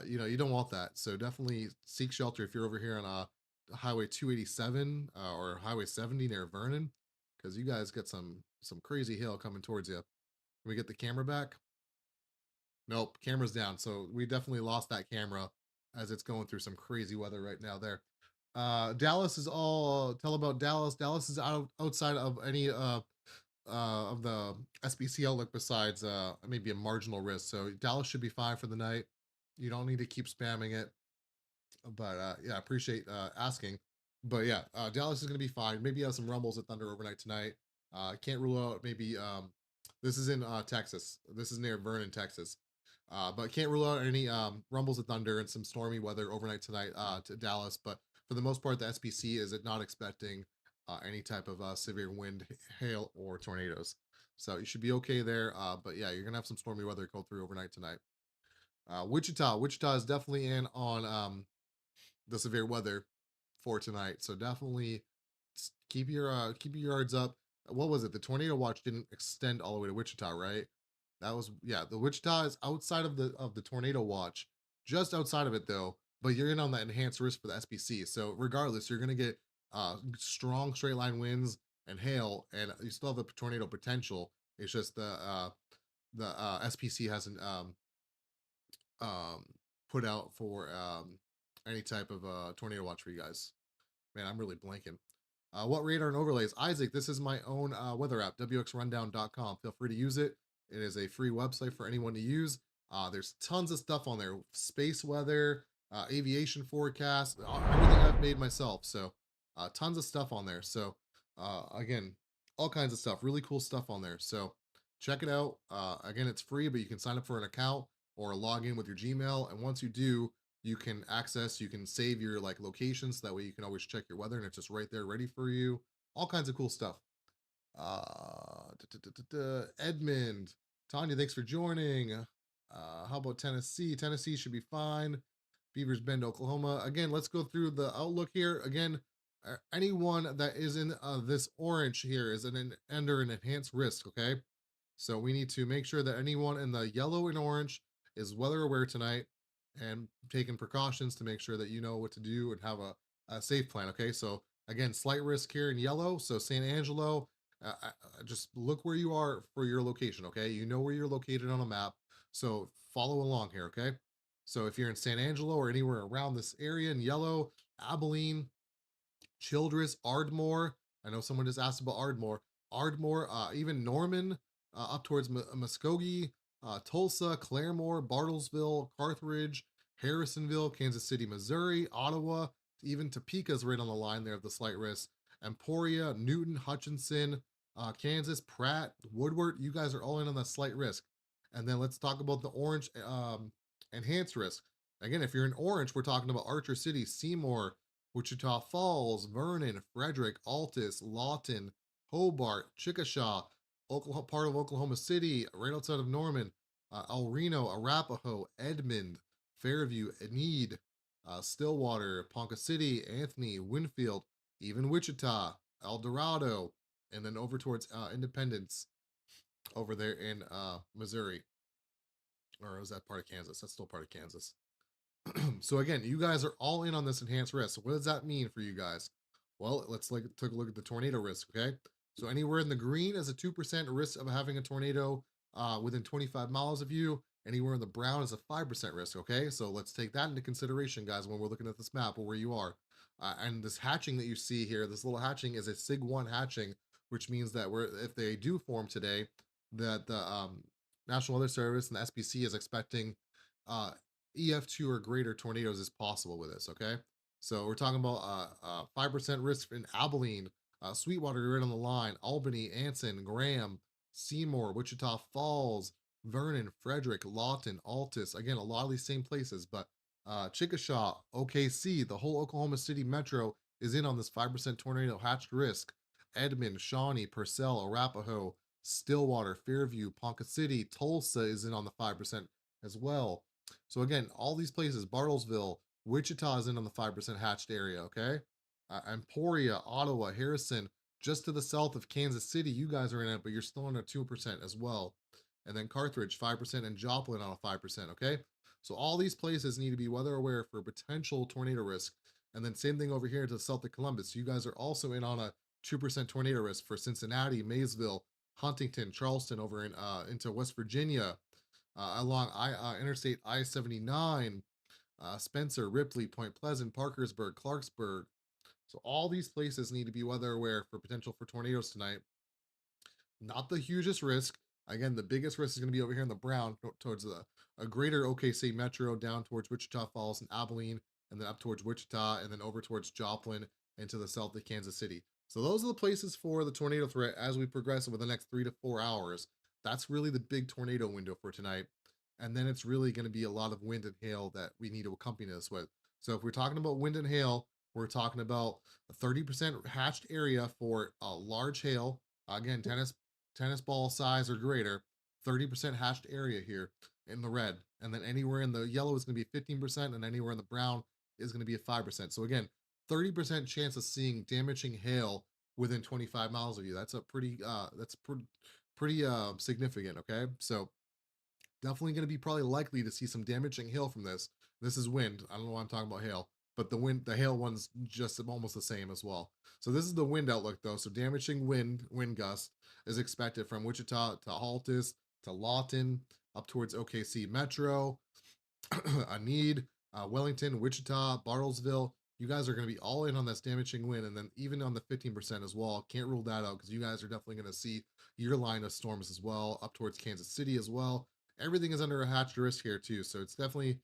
You don't want that. So definitely seek shelter if you're over here on Highway 287 or Highway 70 near Vernon, because you guys get some crazy hail coming towards you. Can we get the camera back? Nope, camera's down. So we definitely lost that camera as it's going through some crazy weather right now there. Dallas is all tell about Dallas. Dallas is outside of any of the SBC outlook besides maybe a marginal risk. So Dallas should be fine for the night. You don't need to keep spamming it. But yeah, I appreciate asking. But yeah, Dallas is going to be fine. Maybe have some rumbles of thunder overnight tonight. Can't rule out maybe this is in Texas. This is near Vernon, Texas. But can't rule out any rumbles of thunder and some stormy weather overnight tonight to Dallas. But for the most part, the SPC is not expecting any type of severe wind, hail, or tornadoes. So you should be okay there. But yeah, you're gonna have some stormy weather go through overnight tonight. Wichita is definitely in on the severe weather for tonight. So definitely keep your yards up. What was it? The tornado watch didn't extend all the way to Wichita, right? That was yeah. The Wichita is outside of the tornado watch, just outside of it though. But you're in on that enhanced risk for the SPC. So regardless, you're gonna get strong straight line winds and hail, and you still have the tornado potential. It's just the SPC hasn't um, put out for any type of tornado watch for you guys. Man, I'm really blanking. What radar and overlays? Isaac, this is my own weather app, wxrundown.com. Feel free to use it. It is a free website for anyone to use. There's tons of stuff on there, space weather, aviation forecast, everything I've made myself. So tons of stuff on there. So again, all kinds of stuff, really cool stuff on there. So check it out. Again, it's free, but you can sign up for an account or log in with your Gmail. And once you do, you can save your like locations. That way you can always check your weather and it's just right there ready for you. All kinds of cool stuff. Edmund, Tanya, thanks for joining. How about Tennessee? Tennessee should be fine. Beavers Bend, Oklahoma. Again, let's go through the outlook here. Again, anyone that is in this orange here is under an enhanced risk, okay? So we need to make sure that anyone in the yellow and orange is weather aware tonight and taking precautions to make sure that you know what to do and have a safe plan. Okay, so again, slight risk here in yellow. So San Angelo, just look where you are for your location. Okay, you know where you're located on a map, so follow along here. Okay, so if you're in San Angelo or anywhere around this area in yellow, Abilene, Childress, Ardmore. I know someone just asked about Ardmore. Ardmore, even Norman, up towards Muskogee, Tulsa, Claremore, Bartlesville, Carthage, Harrisonville, Kansas City, Missouri, Ottawa, even Topeka's right on the line there of the slight risk. Emporia, Newton, Hutchinson, Kansas, Pratt, Woodward. You guys are all in on the slight risk. And then let's talk about the orange enhanced risk. Again, if you're in orange, we're talking about Archer City, Seymour, Wichita Falls, Vernon, Frederick, Altus, Lawton, Hobart, Chickasha, Oklahoma, part of Oklahoma City, right outside of Norman, El Reno, Arapahoe, Edmond, Fairview, Enid, Stillwater, Ponca City, Anthony, Winfield, even Wichita, El Dorado, and then over towards Independence over there in Missouri. Or was that part of Kansas? That's still part of Kansas. So again, you guys are all in on this enhanced risk. So what does that mean for you guys? Well, let's take a look at the tornado risk. Okay, so anywhere in the green is a 2% risk of having a tornado within 25 miles of you. Anywhere in the brown is a 5% risk. Okay, so let's take that into consideration, guys, when we're looking at this map or where you are. And this hatching that you see here, this little hatching is a Sig 1 hatching, which means that if they do form today, that the National Weather Service and the SPC is expecting uh, EF2 or greater tornadoes is possible with this. Okay, so we're talking about 5% risk in Abilene, Sweetwater right on the line, Albany, Anson, Graham, Seymour, Wichita Falls, Vernon, Frederick, Lawton, Altus. Again, a lot of these same places, but Chickasha, OKC, the whole Oklahoma City metro is in on this 5% tornado hatched risk. Edmond, Shawnee, Purcell, Arapahoe, Stillwater, Fairview, Ponca City, Tulsa is in on the 5% as well. So again, all these places, Bartlesville, Wichita is in on the 5% hatched area, okay? Emporia, Ottawa, Harrison, just to the south of Kansas City, you guys are in it, but you're still on a 2% as well. And then Carthage, 5%, and Joplin on a 5%, okay? So all these places need to be weather aware for potential tornado risk. And then same thing over here to the south of Columbus. You guys are also in on a 2% tornado risk for Cincinnati, Maysville, Huntington, Charleston over in into West Virginia, along Interstate I-79, Spencer, Ripley, Point Pleasant, Parkersburg, Clarksburg. So all these places need to be weather aware for potential for tornadoes tonight. Not the hugest risk. Again, the biggest risk is going to be over here in the brown towards a greater OKC metro down towards Wichita Falls and Abilene, and then up towards Wichita, and then over towards Joplin and to the south of Kansas City. So those are the places for the tornado threat as we progress over the next 3 to 4 hours. That's really the big tornado window for tonight. And then it's really going to be a lot of wind and hail that we need to accompany this with. So if we're talking about wind and hail, we're talking about a 30% hatched area for large hail. Again, tennis ball size or greater, 30% hatched area here in the red. And then anywhere in the yellow is going to be 15%, and anywhere in the brown is going to be a 5%. So again, 30% chance of seeing damaging hail within 25 miles of you. That's a pretty significant, okay? So definitely going to be probably likely to see some damaging hail from this. This is wind. I don't know why I'm talking about hail, but the hail one's just almost the same as well. So this is the wind outlook though. So damaging wind gust is expected from Wichita to Altus to Lawton up towards OKC Metro, Enid, Wellington, Wichita, Bartlesville. You guys are going to be all in on this damaging wind, and then even on the 15% as well. Can't rule that out because you guys are definitely going to see your line of storms as well, up towards Kansas City as well. Everything is under a hatched risk here too, so it's definitely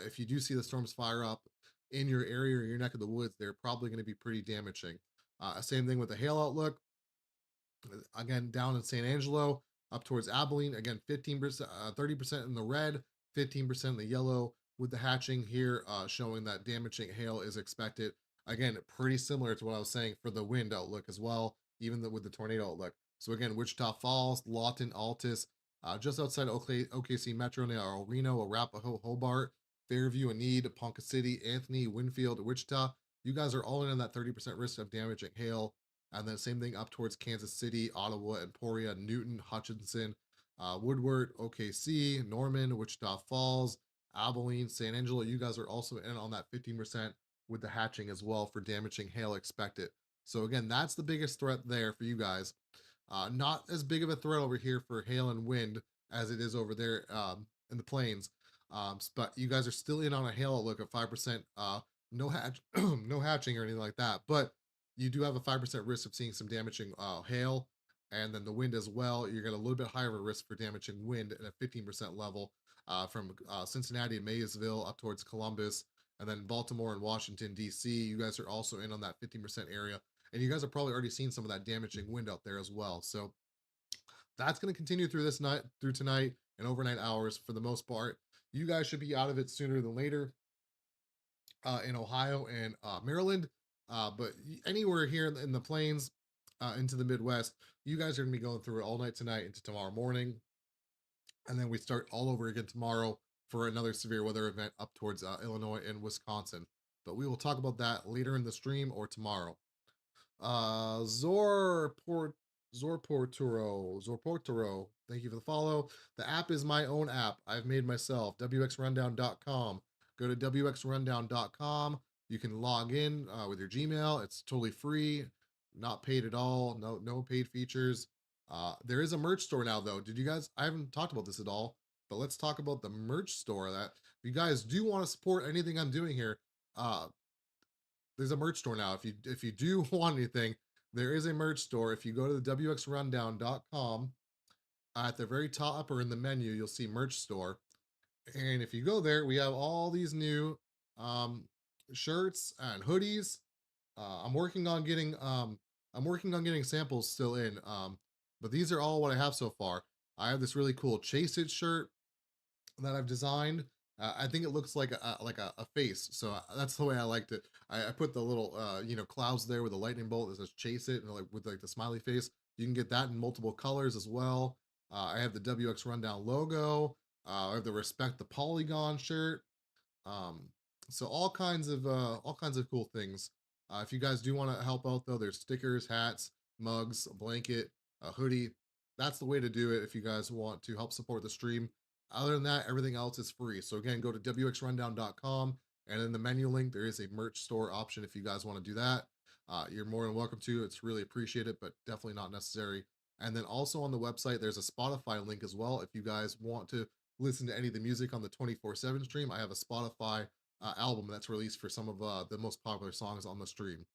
if you do see the storms fire up in your area or your neck of the woods, they're probably going to be pretty damaging. Same thing with the hail outlook. Again, down in San Angelo, up towards Abilene. Again, 15%, 30% in the red, 15% in the yellow, with the hatching here showing that damaging hail is expected. Again, pretty similar to what I was saying for the wind outlook as well, even with the tornado outlook. So again, Wichita Falls, Lawton, Altus, just outside OKC Metro near El Reno, Arapahoe, Hobart, Fairview, Enid, Ponca City, Anthony, Winfield, Wichita. You guys are all in on that 30% risk of damaging hail. And then same thing up towards Kansas City, Ottawa, Emporia, Newton, Hutchinson, Woodward, OKC, Norman, Wichita Falls, Abilene, San Angelo. You guys are also in on that 15% with the hatching as well for damaging hail expected. So again, that's the biggest threat there for you guys. Not as big of a threat over here for hail and wind as it is over there in the plains. But you guys are still in on a hail outlook of 5%. No hatch, no hatching or anything like that. But you do have a 5% risk of seeing some damaging hail, and then the wind as well. You're got a little bit higher of a risk for damaging wind at a 15% level from Cincinnati and Maysville up towards Columbus, and then Baltimore and Washington D.C. You guys are also in on that 15% area, and you guys have probably already seen some of that damaging wind out there as well. So that's going to continue through this night, through tonight and overnight hours for the most part. You guys should be out of it sooner than later in Ohio and Maryland. But anywhere here in the plains into the Midwest, you guys are going to be going through it all night tonight into tomorrow morning. And then we start all over again tomorrow for another severe weather event up towards Illinois and Wisconsin. But we will talk about that later in the stream or tomorrow. Zorporturo. Thank you for the follow. The app is my own app. I've made myself. WXRundown.com. Go to WXRundown.com. You can log in with your Gmail. It's totally free, not paid at all. No paid features. There is a merch store now, though. Did you guys? I haven't talked about this at all, but let's talk about the merch store. That if you guys do want to support anything I'm doing here, there's a merch store now. If you do want anything, there is a merch store. If you go to the wxrundown.com, at the very top or in the menu, you'll see merch store. And if you go there, we have all these new um, shirts and hoodies. I'm working on getting samples still in. But these are all what I have so far. I have this really cool Chase It shirt that I've designed. I think it looks like a face, so that's the way I liked it. I put the little clouds there with a lightning bolt that says "Chase It" and like with like the smiley face. You can get that in multiple colors as well. I have the WX Rundown logo. I have the Respect the Polygon shirt. Um, so all kinds of cool things. If you guys do want to help out though, there's stickers, hats, mugs, a blanket, a hoodie. That's the way to do it if you guys want to help support the stream. Other than that, everything else is free. So again, go to wxrundown.com, and in the menu link, there is a merch store option if you guys want to do that. You're more than welcome to. It's really appreciated, but definitely not necessary. And then also on the website, there's a Spotify link as well. If you guys want to listen to any of the music on the 24/7 stream, I have a Spotify album that's released for some of the most popular songs on the stream.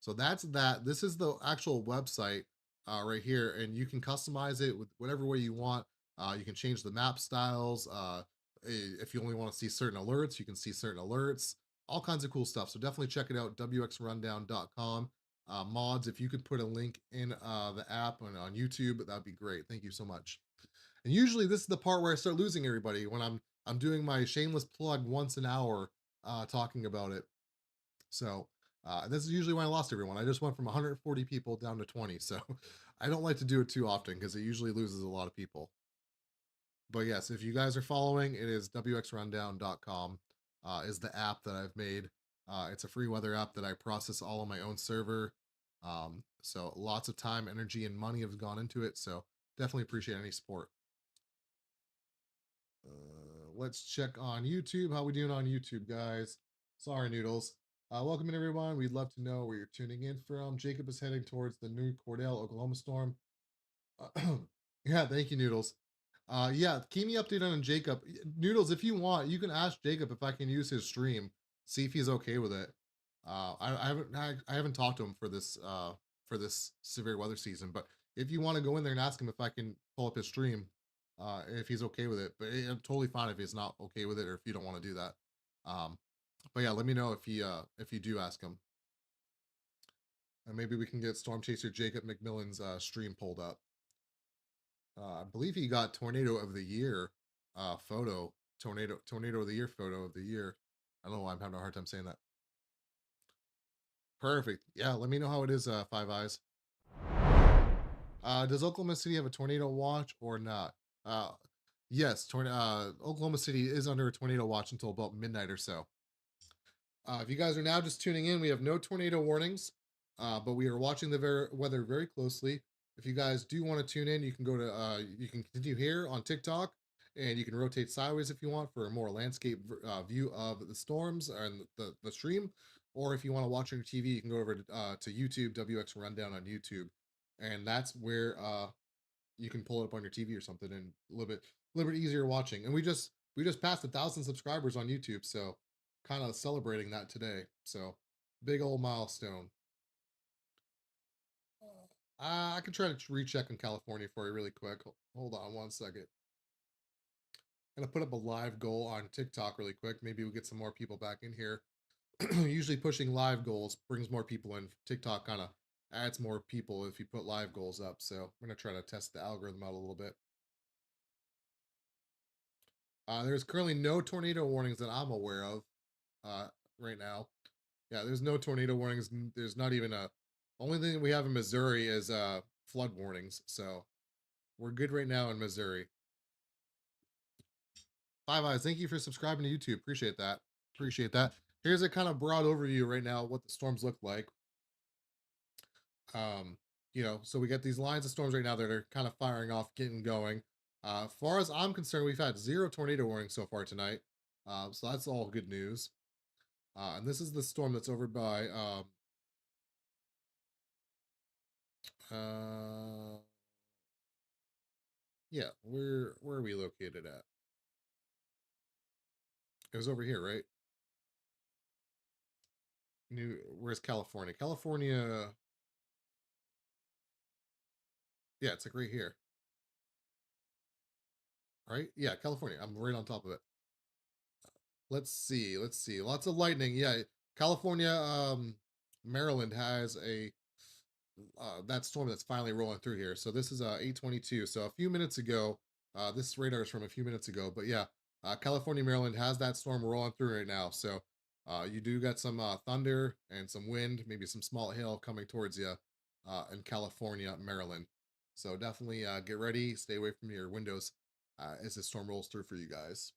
So that's that. This is the actual website right here, and you can customize it with whatever way you want. You can change the map styles. If you only want to see certain alerts, you can see certain alerts, all kinds of cool stuff. So definitely check it out, wxrundown.com. Mods, if you could put a link in the app and on YouTube, that'd be great. Thank you so much. And usually this is the part where I start losing everybody when I'm doing my shameless plug once an hour talking about it. So this is usually when I lost everyone. I just went from 140 people down to 20. So I don't like to do it too often because it usually loses a lot of people. But yes, if you guys are following, it is wxrundown.com is the app that I've made. It's a free weather app that I process all on my own server. So lots of time, energy, and money have gone into it. So definitely appreciate any support. Let's check on YouTube. How we doing on YouTube, guys? Sorry, Noodles. Welcome in, everyone. We'd love to know where you're tuning in from. Jacob is heading towards the new Cordell, Oklahoma storm. Yeah, thank you, Noodles. Yeah, keep me updated on Jacob. Noodles, if you want, you can ask Jacob if I can use his stream. See if he's okay with it. I haven't talked to him for this severe weather season, but if you want to go in there and ask him if I can pull up his stream, if he's okay with it. But I'm totally fine if he's not okay with it or if you don't want to do that. But yeah, let me know if you do ask him. And maybe we can get Storm Chaser Jacob McMillan's stream pulled up. I believe he got Tornado of the Year photo. Tornado of the Year photo of the year. I don't know why I'm having a hard time saying that. Perfect. Yeah, let me know how it is, Five Eyes. Does Oklahoma City have a tornado watch or not? Yes, Oklahoma City is under a tornado watch until about midnight or so. If you guys are now just tuning in, we have no tornado warnings, but we are watching the weather very closely. If you guys do want to tune in, you can go to you can continue here on TikTok, and you can rotate sideways if you want for a more landscape view of the storms and the stream. Or if you want to watch on your TV, you can go over to YouTube, WX Rundown on YouTube, and that's where you can pull it up on your TV or something, and a little bit easier watching. And we just passed 1,000 subscribers on YouTube, so kind of celebrating that today. So big old milestone. I can try to recheck in California for you really quick. Hold on one second. Gonna put up a live goal on TikTok really quick. Maybe we'll get some more people back in here. Usually pushing live goals brings more people in. TikTok kind of adds more people if you put live goals up. So I'm gonna try to test the algorithm out a little bit. There's currently no tornado warnings that I'm aware of uh, right now. Yeah, there's no tornado warnings. There's not even a. Only thing we have in Missouri is flood warnings. So we're good right now in Missouri. Five Eyes, thank you for subscribing to YouTube. Appreciate that. Appreciate that. Here's a kind of broad overview right now of what the storms look like. Um, so we get these lines of storms right now that are kind of firing off, getting going. Far as I'm concerned, we've had zero tornado warnings so far tonight. So that's all good news. And this is the storm that's over by uh yeah, where are we located at? It was over here, right? Where's California? California, yeah, it's like right here, right? Yeah, California. I'm right on top of it. Let's see. Lots of lightning. Yeah, California, Maryland has a that storm that's finally rolling through here. So this is 8:22. So a few minutes ago, this radar is from a few minutes ago. But yeah, California, Maryland has that storm rolling through right now. So you do got some thunder and some wind, maybe some small hail coming towards you in California, Maryland. So definitely get ready. Stay away from your windows as the storm rolls through for you guys.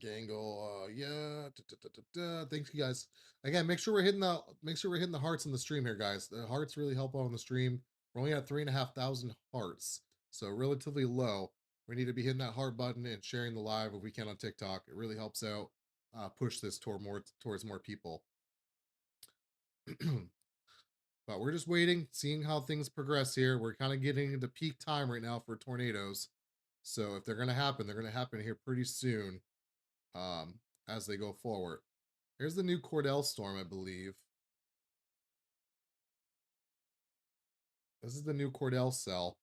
Gangle, yeah. Thanks, you guys. Again, make sure we're hitting the hearts in the stream here, guys. The hearts really help out on the stream. We're only at 3,500 hearts, so relatively low. We need to be hitting that heart button and sharing the live if we can on TikTok. It really helps out push this towards more people. But we're just waiting, seeing how things progress here. We're kind of getting into peak time right now for tornadoes. So if they're gonna happen, they're gonna happen here pretty soon um, as they go forward. Here's the new Cordell storm, I believe. This is the new Cordell cell.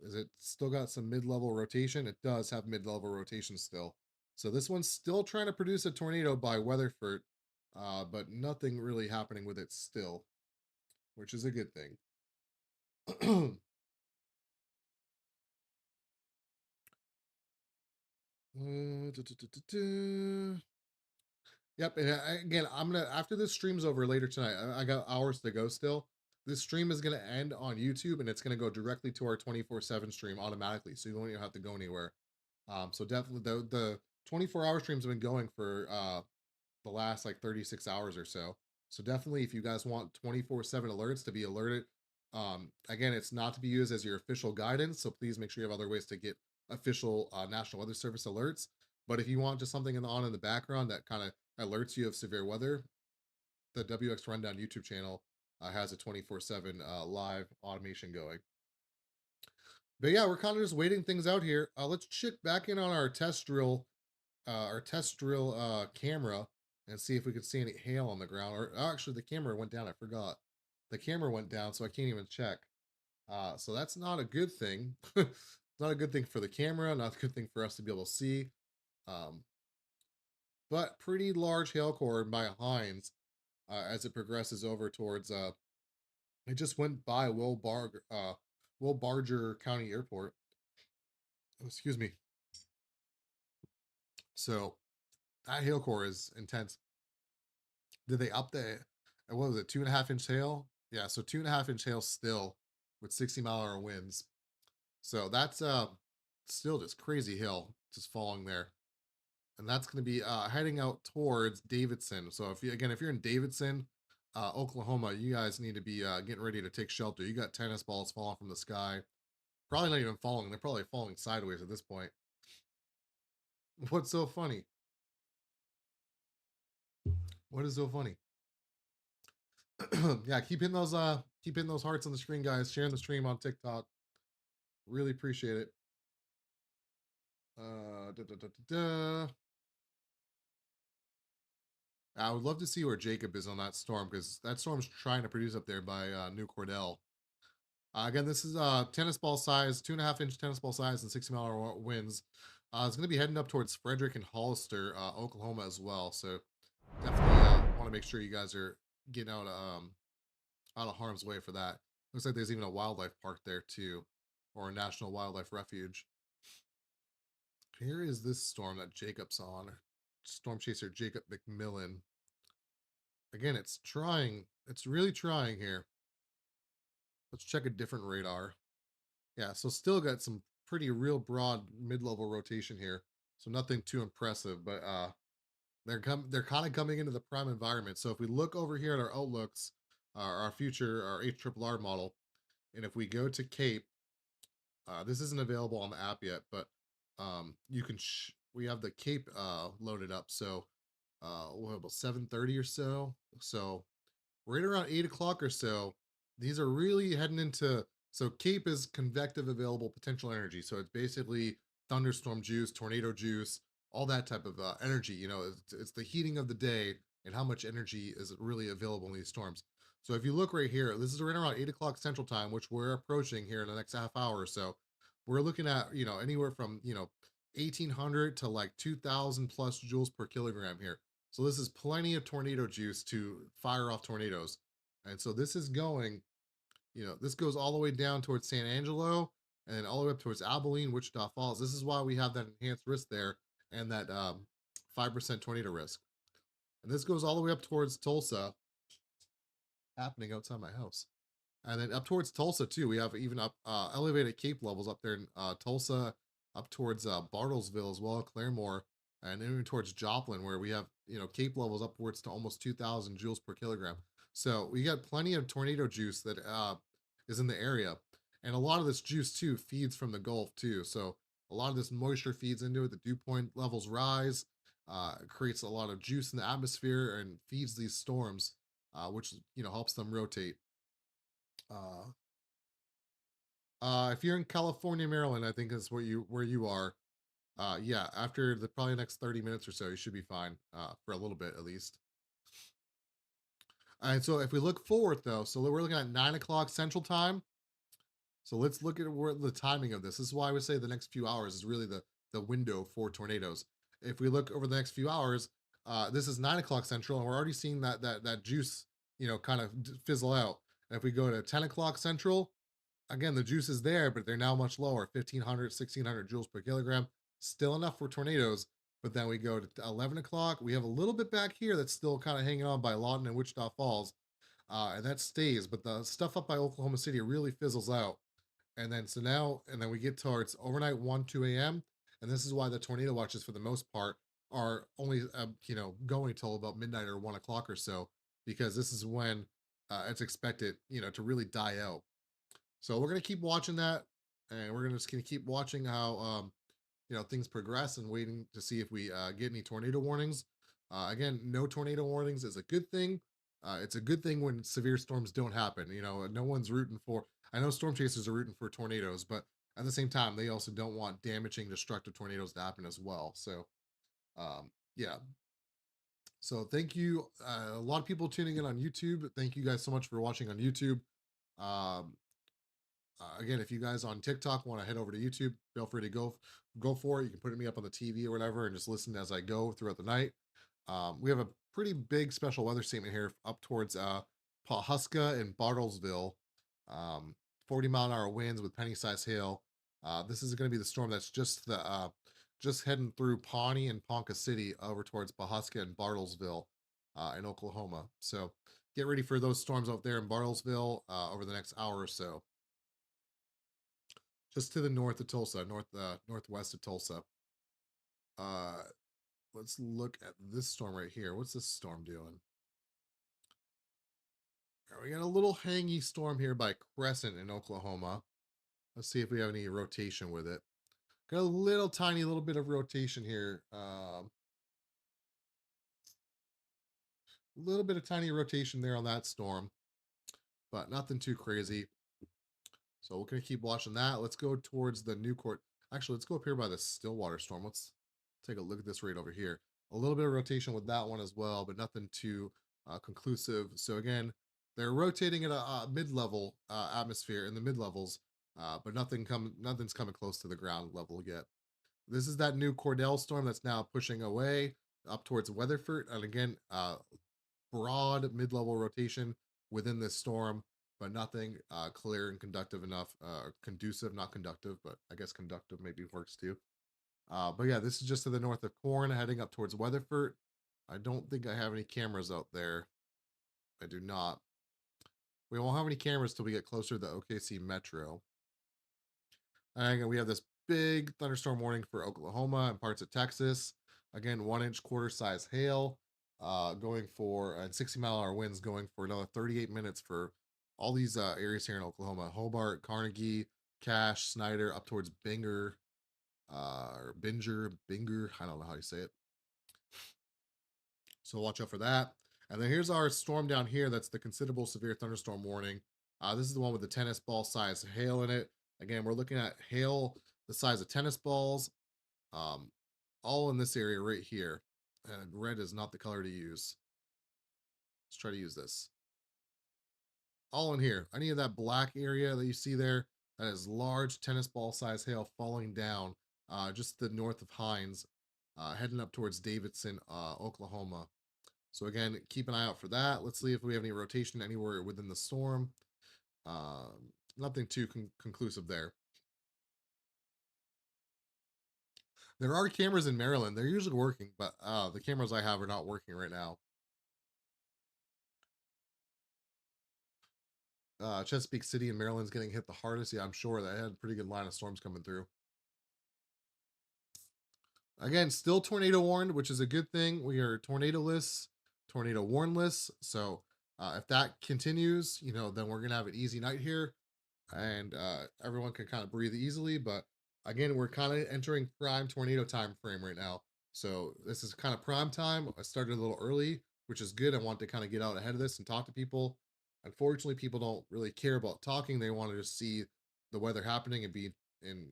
Is it still got some mid-level rotation? It does have mid-level rotation still. So this one's still trying to produce a tornado by Weatherford, but nothing really happening with it still, which is a good thing. Yep. And again, I'm gonna after this stream's over later tonight. I got hours to go still. This stream is gonna end on YouTube, and it's gonna go directly to our 24/7 stream automatically, so you don't even have to go anywhere. So definitely the 24-hour streams have been going for the last like 36 hours or so. So definitely, if you guys want 24/7 alerts to be alerted, again, it's not to be used as your official guidance. So please make sure you have other ways to get official National Weather Service alerts. But if you want just something on in the background that kind of alerts you of severe weather, the WX Rundown YouTube channel has a 24/7 live automation going. But yeah, we're kind of just waiting things out here. Let's check back in on our test drill camera and see if we could see any hail on the ground. Or actually, the camera went down. I forgot. The camera went down, so I can't even check. So that's not a good thing. Not a good thing for the camera. Not a good thing for us to be able to see. Um, but pretty large hail core by Hines as it progresses over towards. It just went by Will Barger County Airport. Oh, excuse me. So that hail core is intense. Did they up the what was it, 2.5 inch hail? Yeah, so 2.5 inch hail still with 60-mile-an-hour winds. So that's still just crazy hail just falling there. And that's gonna be heading out towards Davidson. So if you're in Davidson, Oklahoma, you guys need to be getting ready to take shelter. You got tennis balls falling from the sky. Probably not even falling. They're probably falling sideways at this point. What's so funny? What is so funny? Yeah, keep hitting those hearts on the screen, guys. Sharing the stream on TikTok. Really appreciate it. Da, da, da, da, da. I would love to see where Jacob is on that storm because that storm's trying to produce up there by New Cordell. Again, this is tennis ball size, 2.5 inch tennis ball size, and 60-mile winds. It's going to be heading up towards Frederick and Hollister, Oklahoma as well. So definitely want to make sure you guys are getting out of harm's way for that. Looks like there's even a wildlife park there too, or a national wildlife refuge. Here is this storm that Jacob's on. Storm chaser Jacob McMillan. Again, it's trying. It's really trying here. Let's check a different radar. Yeah, so still got some pretty real broad mid-level rotation here. So nothing too impressive, but they're kind of coming into the prime environment. So if we look over here at our outlooks, our future, our HRRR model, and if we go to Cape, this isn't available on the app yet, but you can we have the Cape loaded up. So what about 7:30 or so? So right around 8 o'clock or so, these are really heading into. So Cape is convective available potential energy. So it's basically thunderstorm juice, tornado juice, all that type of energy. It's the heating of the day and how much energy is really available in these storms. So if you look right here, this is right around 8 o'clock Central Time, which we're approaching here in the next half hour or so. We're looking at anywhere from 1800 to like 2000 plus joules per kilogram here. So this is plenty of tornado juice to fire off tornadoes. And so this is going, this goes all the way down towards San Angelo and then all the way up towards Abilene, Wichita Falls. This is why we have that enhanced risk there and that 5% tornado risk. And this goes all the way up towards Tulsa, happening outside my house. And then up towards Tulsa too, we have even up elevated Cape levels up there in Tulsa, up towards Bartlesville as well, Claremore, and then towards Joplin, where we have Cape levels upwards to almost 2,000 joules per kilogram. So we got plenty of tornado juice that is in the area, and a lot of this juice too feeds from the Gulf too. So a lot of this moisture feeds into it. The dew point levels rise, creates a lot of juice in the atmosphere, and feeds these storms, which helps them rotate. Uh, if you're in California, Maryland, I think is where you are. Yeah, after the probably next 30 minutes or so, you should be fine for a little bit at least. And so if we look forward though, so we're looking at 9 o'clock Central Time. So let's look at where the timing of this. This is why I would say the next few hours is really the window for tornadoes. If we look over the next few hours, this is 9 o'clock Central, and we're already seeing that juice, kind of fizzle out. And if we go to 10 o'clock Central, again, the juice is there, but they're now much lower 1,500, 1,600 joules per kilogram. Still enough for tornadoes. But then we go to 11 o'clock. We have a little bit back here that's still kind of hanging on by Lawton and Wichita Falls. And that stays. But the stuff up by Oklahoma City really fizzles out. And then we get towards overnight 1, 2 a.m. And this is why the tornado watches, for the most part, are only, going till about midnight or 1 o'clock or so, because this is when it's expected, to really die out. So we're gonna keep watching that, and we're gonna keep watching how things progress and waiting to see if we get any tornado warnings. Again, no tornado warnings is a good thing. It's a good thing when severe storms don't happen. No one's rooting for. I know storm chasers are rooting for tornadoes, but at the same time, they also don't want damaging, destructive tornadoes to happen as well. So, yeah. So thank you. A lot of people tuning in on YouTube. Thank you guys so much for watching on YouTube. Um, again, if you guys on TikTok want to head over to YouTube, feel free to go for it. You can put me up on the TV or whatever, and just listen as I go throughout the night. We have a pretty big special weather statement here up towards Pawhuska and Bartlesville. 40-mile-an-hour winds with penny-sized hail. This is going to be the storm that's just heading through Pawnee and Ponca City over towards Pawhuska and Bartlesville in Oklahoma. So get ready for those storms out there in Bartlesville over the next hour or so. Just to the north of Tulsa, northwest of Tulsa. Uh, let's look at this storm right here. What's this storm doing? We got a little hangy storm here by Crescent in Oklahoma. Let's see if we have any rotation with it. Got a little tiny little bit of rotation here. A little bit of tiny rotation there on that storm, but nothing too crazy. So we're gonna keep watching that. Let's go towards the new court. Actually, let's go up here by the Stillwater storm. Let's take a look at this right over here. A little bit of rotation with that one as well, but nothing too conclusive. So again, they're rotating at a mid-level atmosphere in the mid-levels, but nothing's coming close to the ground level yet. This is that new Cordell storm that's now pushing away up towards Weatherford, and again, broad mid-level rotation within this storm, but nothing clear and conductive enough, conducive, not conductive, but I guess conductive maybe works too. But yeah, this is just to the north of Corn, heading up towards Weatherford. I don't think I have any cameras out there. I do not. We won't have any cameras till we get closer to the OKC Metro. And we have this big thunderstorm warning for Oklahoma and parts of Texas. Again, 1 inch quarter size hail, going for and 60-mile-an-hour winds going for another 38 minutes for all these areas here in Oklahoma: Hobart, Carnegie, Cache, Snyder, up towards Binger, or Binger. I don't know how you say it. So watch out for that. And then here's our storm down here. That's the considerable severe thunderstorm warning. This is the one with the tennis ball size hail in it. Again, we're looking at hail the size of tennis balls, um, all in this area right here. And red is not the color to use. Let's try to use this. All in here. Any of that black area that you see there, that is large tennis ball size hail falling down just the north of Hines, heading up towards Davidson, Oklahoma. So again, keep an eye out for that. Let's see if we have any rotation anywhere within the storm. Nothing too conclusive there. There are cameras in Maryland. They're usually working, but the cameras I have are not working right now. Chesapeake City in Maryland's getting hit the hardest. Yeah, I'm sure that had a pretty good line of storms coming through. Again, still tornado warned, which is a good thing. We are tornado-less, tornado warnless. So if that continues, then we're gonna have an easy night here, and everyone can kind of breathe easily. But again, we're kind of entering prime tornado time frame right now. So this is kind of prime time. I started a little early, which is good. I want to kind of get out ahead of this and talk to people. Unfortunately, people don't really care about talking. They want to just see the weather happening and be and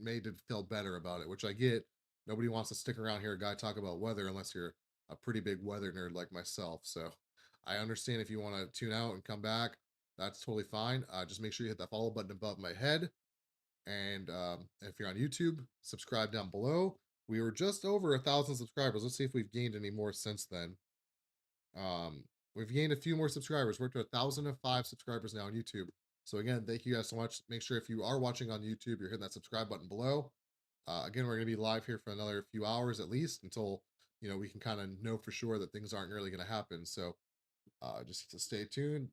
made to feel better about it, which I get. Nobody wants to stick around here, a guy, talk about weather unless you're a pretty big weather nerd like myself. So I understand if you want to tune out and come back, that's totally fine. Just make sure you hit that follow button above my head. And if you're on YouTube, subscribe down below. We were just over 1,000 subscribers. Let's see if we've gained any more since then. We've gained a few more subscribers. We're up to 1,005 subscribers now on YouTube. So again, thank you guys so much. Make sure if you are watching on YouTube, you're hitting that subscribe button below. Again, we're going to be live here for another few hours at least until we can kind of know for sure that things aren't really going to happen. So just to stay tuned.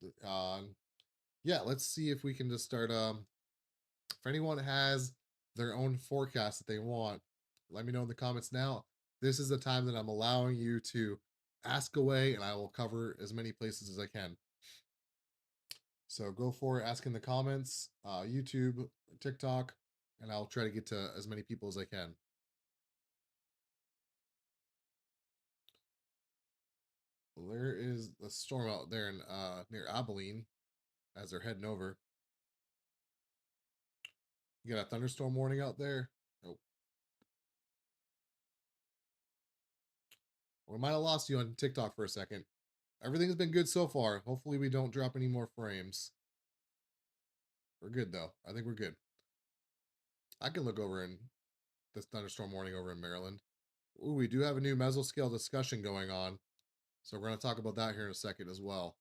Yeah, let's see if we can just start. If anyone has their own forecast that they want, let me know in the comments now. This is the time that I'm allowing you to ask away, and I will cover as many places as I can. So go for it, ask in the comments, YouTube, TikTok, and I'll try to get to as many people as I can. Well, there is the storm out there in near Abilene as they're heading over. You got a thunderstorm warning out there? Nope. We might have lost you on TikTok for a second. Everything's been good so far. Hopefully we don't drop any more frames. We're good though. I think we're good. I can look over in this thunderstorm warning over in Maryland. Ooh, we do have a new mesoscale discussion going on. So we're going to talk about that here in a second as well.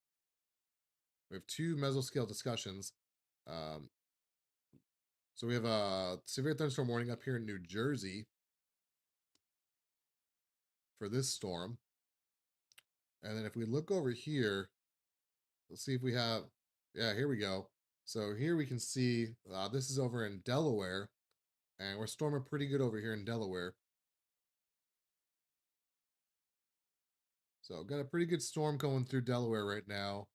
We have two mesoscale discussions. Um, so we have a severe thunderstorm warning up here in New Jersey for this storm. And then if we look over here, let's see if we have, yeah, here we go. So here we can see this is over in Delaware, and we're storming pretty good over here in Delaware. So got a pretty good storm going through Delaware right now,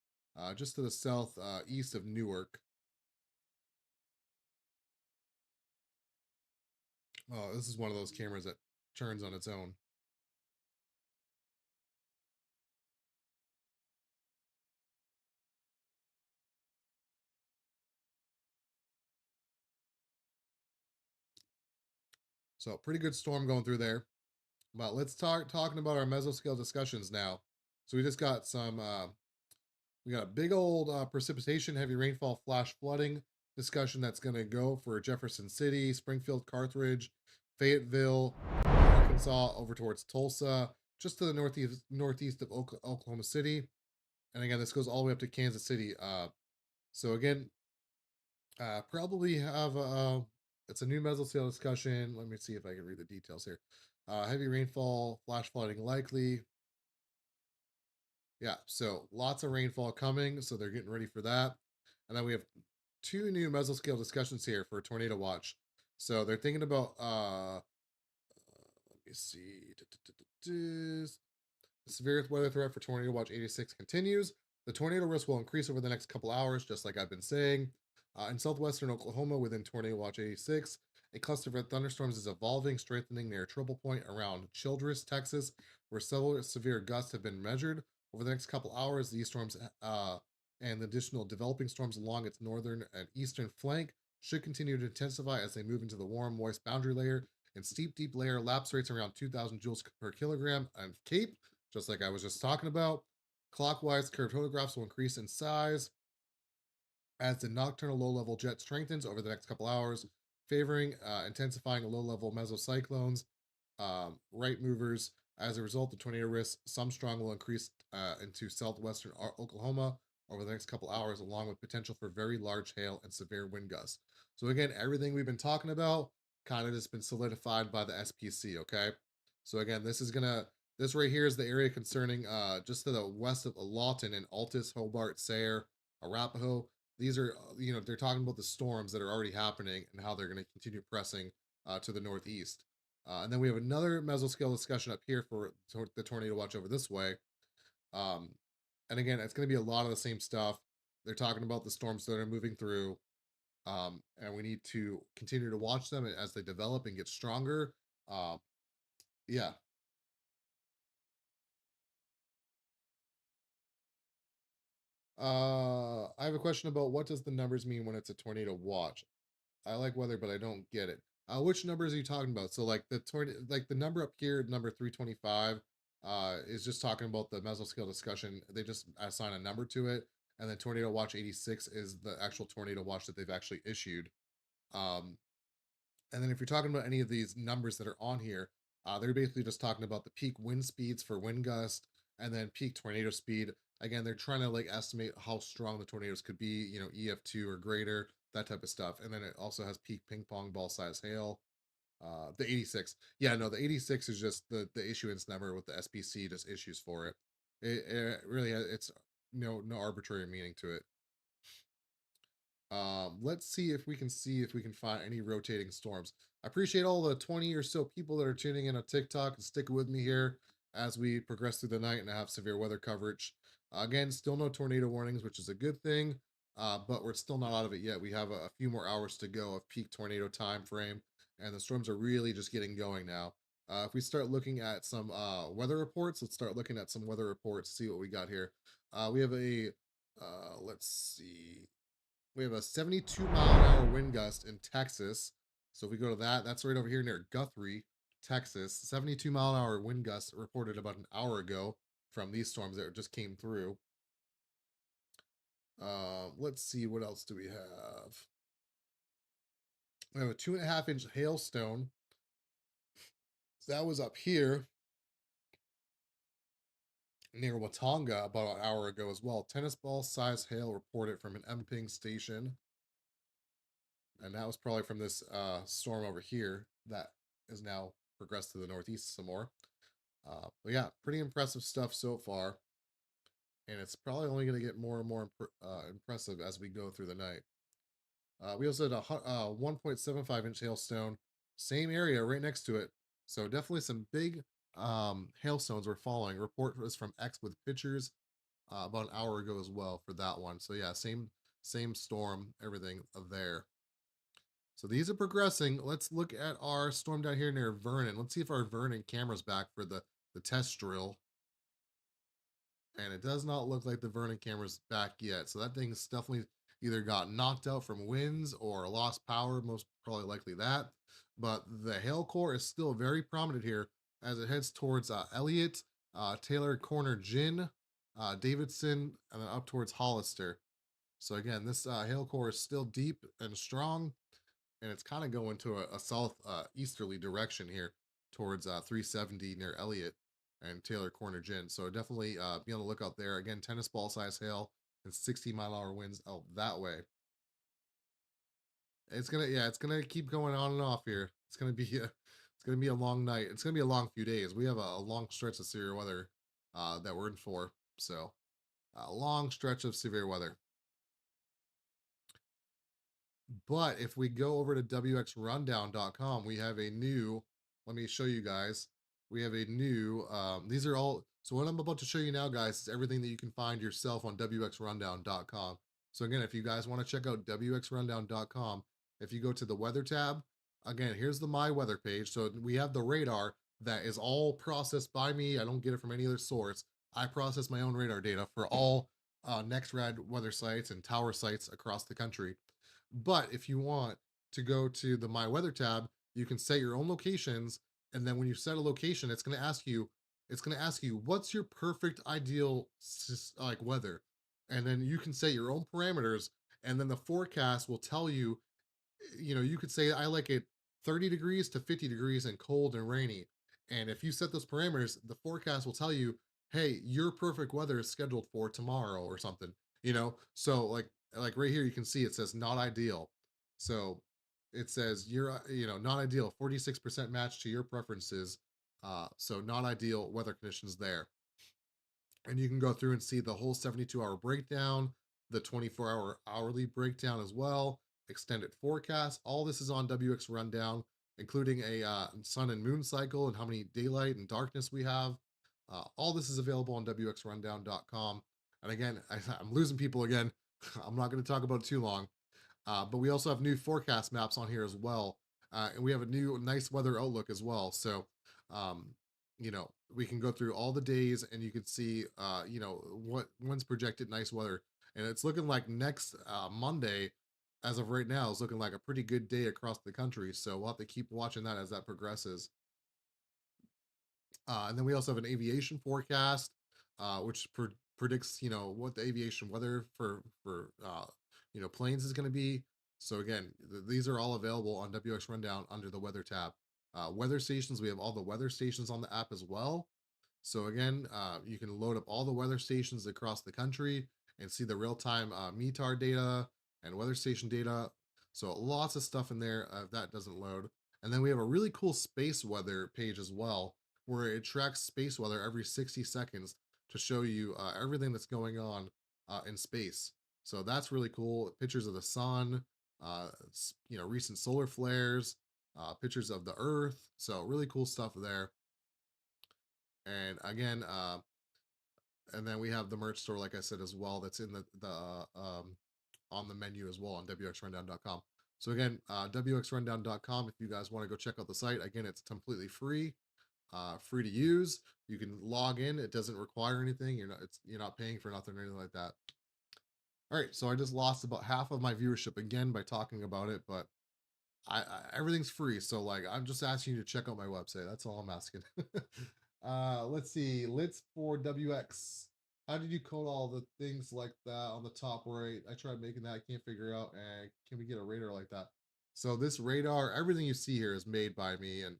just to the south east of Newark. Oh, this is one of those cameras that turns on its own. So pretty good storm going through there. But let's start talking about our mesoscale discussions now. So we just got some we got a big old precipitation, heavy rainfall, flash flooding discussion that's going to go for Jefferson City, Springfield, Carthage, Fayetteville, Arkansas, over towards Tulsa, just to the northeast of Oklahoma City, and again this goes all the way up to Kansas City. So again, probably have it's a new mesoscale discussion. Let me see if I can read the details here. Heavy rainfall, flash flooding likely. Yeah, so lots of rainfall coming, so they're getting ready for that. And then we have two new mesoscale discussions here for tornado watch. So they're thinking about let me see. The severe weather threat for Tornado Watch 86 continues. The tornado risk will increase over the next couple hours, just like I've been saying. In southwestern Oklahoma, within Tornado Watch 86, a cluster of thunderstorms is evolving, strengthening near a triple point around Childress, Texas, where several severe gusts have been measured. Over the next couple hours, these storms and the additional developing storms along its northern and eastern flank should continue to intensify as they move into the warm, moist boundary layer and steep, deep layer. Lapse rates around 2,000 joules per kilogram and Cape, just like I was just talking about. Clockwise curved photographs will increase in size as the nocturnal low-level jet strengthens over the next couple hours, favoring intensifying low-level mesocyclones, right movers. As a result, the tornado risk, some strong, will increase into southwestern Oklahoma over the next couple hours, along with potential for very large hail and severe wind gusts. So again, everything we've been talking about kind of just been solidified by the SPC. Okay, so again, this right here is the area concerning just to the west of Lawton and Altus, Hobart, Sayre, Arapahoe. These are they're talking about the storms that are already happening and how they're going to continue pressing to the northeast. And then we have another mesoscale discussion up here for the tornado watch over this way. Um, and again, it's going to be a lot of the same stuff. They're talking about the storms that are moving through, and we need to continue to watch them as they develop and get stronger. Uh, yeah. I have a question about what does the numbers mean when it's a tornado watch? I like weather, but I don't get it. Which numbers are you talking about? So like like the number up here, number 325, is just talking about the mesoscale discussion. They just assign a number to it, and then Tornado Watch 86 is the actual tornado watch that they've actually issued. Um, and then if you're talking about any of these numbers that are on here, they're basically just talking about the peak wind speeds for wind gust and then peak tornado speed. Again, they're trying to like estimate how strong the tornadoes could be, EF2 or greater, that type of stuff. And then it also has peak ping pong ball size hail. The 86. Yeah, no, the 86 is just the issuance number with the SPC just issues for it. It really has, it's no arbitrary meaning to it. Let's see if we can find any rotating storms. I appreciate all the 20 or so people that are tuning in on TikTok and sticking with me here as we progress through the night and have severe weather coverage. Again, still no tornado warnings, which is a good thing, but we're still not out of it yet. We have a few more hours to go of peak tornado time frame, and the storms are really just getting going now. If we start looking at some weather reports, let's start looking at some weather reports, see what we got here. We have let's see, we have a 72-mile-an-hour wind gust in Texas. So if we go to that, that's right over here near Guthrie, Texas. 72-mile-an-hour wind gust reported about an hour ago from these storms that just came through. Let's see, what else do we have? We have a 2.5-inch hailstone. So that was up here near Watonga about an hour ago as well. Tennis ball size hail reported from an MPing station. And that was probably from this storm over here that is now progressed to the northeast some more. But yeah, pretty impressive stuff so far, and it's probably only going to get more and more impressive as we go through the night. We also had a 1.75-inch hailstone, same area right next to it. So definitely some big hailstones were falling. Report was from X with pictures about an hour ago as well for that one. So yeah, same storm, everything of there. So these are progressing. Let's look at our storm down here near Vernon. Let's see if our Vernon camera's back for the test drill. And it does not look like the Vernon camera's back yet. So that thing's definitely either got knocked out from winds or lost power, most probably likely that. But the hail core is still very prominent here as it heads towards Elliott, Taylor Corner Gin, Davidson, and then up towards Hollister. So again, this hail core is still deep and strong, and it's kind of going to a south easterly direction here towards 370 near Elliott and Taylor Corner Gin. So definitely be on the lookout there. Again, tennis ball size hail and 60-mile-an-hour winds out that way. It's gonna keep going on and off here. It's gonna be a long night. It's gonna be a long few days. We have a long stretch of severe weather that we're in for. So a long stretch of severe weather. But if we go over to wxrundown.com, we have a new, let me show you guys. We have a new, these are all, so what I'm about to show you now, guys, is everything that you can find yourself on wxrundown.com. So again, if you guys want to check out wxrundown.com, if you go to the weather tab, again, here's the My Weather page. So we have the radar that is all processed by me. I don't get it from any other source. I process my own radar data for all NextRad weather sites and tower sites across the country. But if you want to go to the My Weather tab, you can set your own locations. And then when you set a location, it's going to ask you, what's your perfect ideal like weather? And then you can set your own parameters. And then the forecast will tell you, you could say, I like it 30 degrees to 50 degrees and cold and rainy. And if you set those parameters, the forecast will tell you, hey, your perfect weather is scheduled for tomorrow or something. So like right here, you can see it says not ideal. So it says you're, not ideal, 46% match to your preferences. So not ideal weather conditions there. And you can go through and see the whole 72-hour breakdown, the 24-hour hourly breakdown as well, extended forecast. All this is on WX Rundown, including a sun and moon cycle and how many daylight and darkness we have. All this is available on wxrundown.com. And again, I'm losing people again. I'm not going to talk about it too long. But we also have new forecast maps on here as well. And we have a new nice weather outlook as well. So, um, we can go through all the days and you can see, when's projected nice weather. And it's looking like next Monday, as of right now, is looking like a pretty good day across the country. So we'll have to keep watching that as that progresses. And then we also have an aviation forecast, which predicts, what the aviation weather for planes is going to be. So again, these are all available on WX Rundown under the weather tab. Weather stations, we have all the weather stations on the app as well. So again, you can load up all the weather stations across the country and see the real-time METAR data and weather station data. So lots of stuff in there that doesn't load. And then we have a really cool space weather page as well, where it tracks space weather every 60 seconds to show you everything that's going on in space. So that's really cool. Pictures of the sun, recent solar flares, pictures of the Earth. So really cool stuff there. And again, and then we have the merch store, like I said, as well. That's in the on the menu as well on wxrundown.com. So again, wxrundown.com. If you guys want to go check out the site, again, it's completely free to use. You can log in. It doesn't require anything. You're not paying for nothing or anything like that. All right, so I just lost about half of my viewership again by talking about it, but everything's free. So like, I'm just asking you to check out my website. That's all I'm asking. Let's see. Let's for WX. How did you code all the things like that on the top right? I tried making that. I can't figure out. And can we get a radar like that? So this radar, everything you see here is made by me, and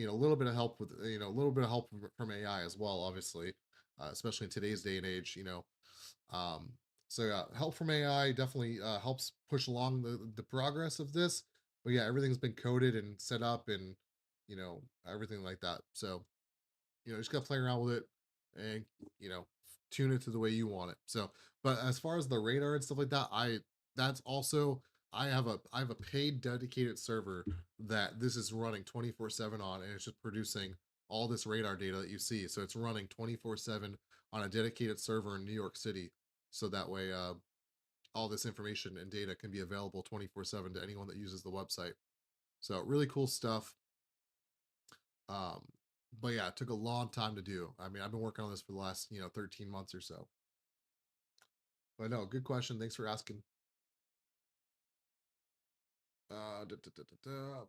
a little bit of help with a little bit of help from AI as well, obviously, especially in today's day and age. Um, so yeah, help from AI definitely helps push along the progress of this. But yeah, everything's been coded and set up, and everything like that. So just gotta play around with it and you know tune it to the way you want it. So, but as far as the radar and stuff like that, that's also I have a paid dedicated server that this is running 24/7 on, and it's just producing all this radar data that you see. So it's running 24/7 on a dedicated server in New York City. So that way, all this information and data can be available 24/7 to anyone that uses the website. So really cool stuff. Um, but yeah, it took a long time to do. I mean, I've been working on this for the last 13 months or so. But no, good question. Thanks for asking. Da, da, da, da, da.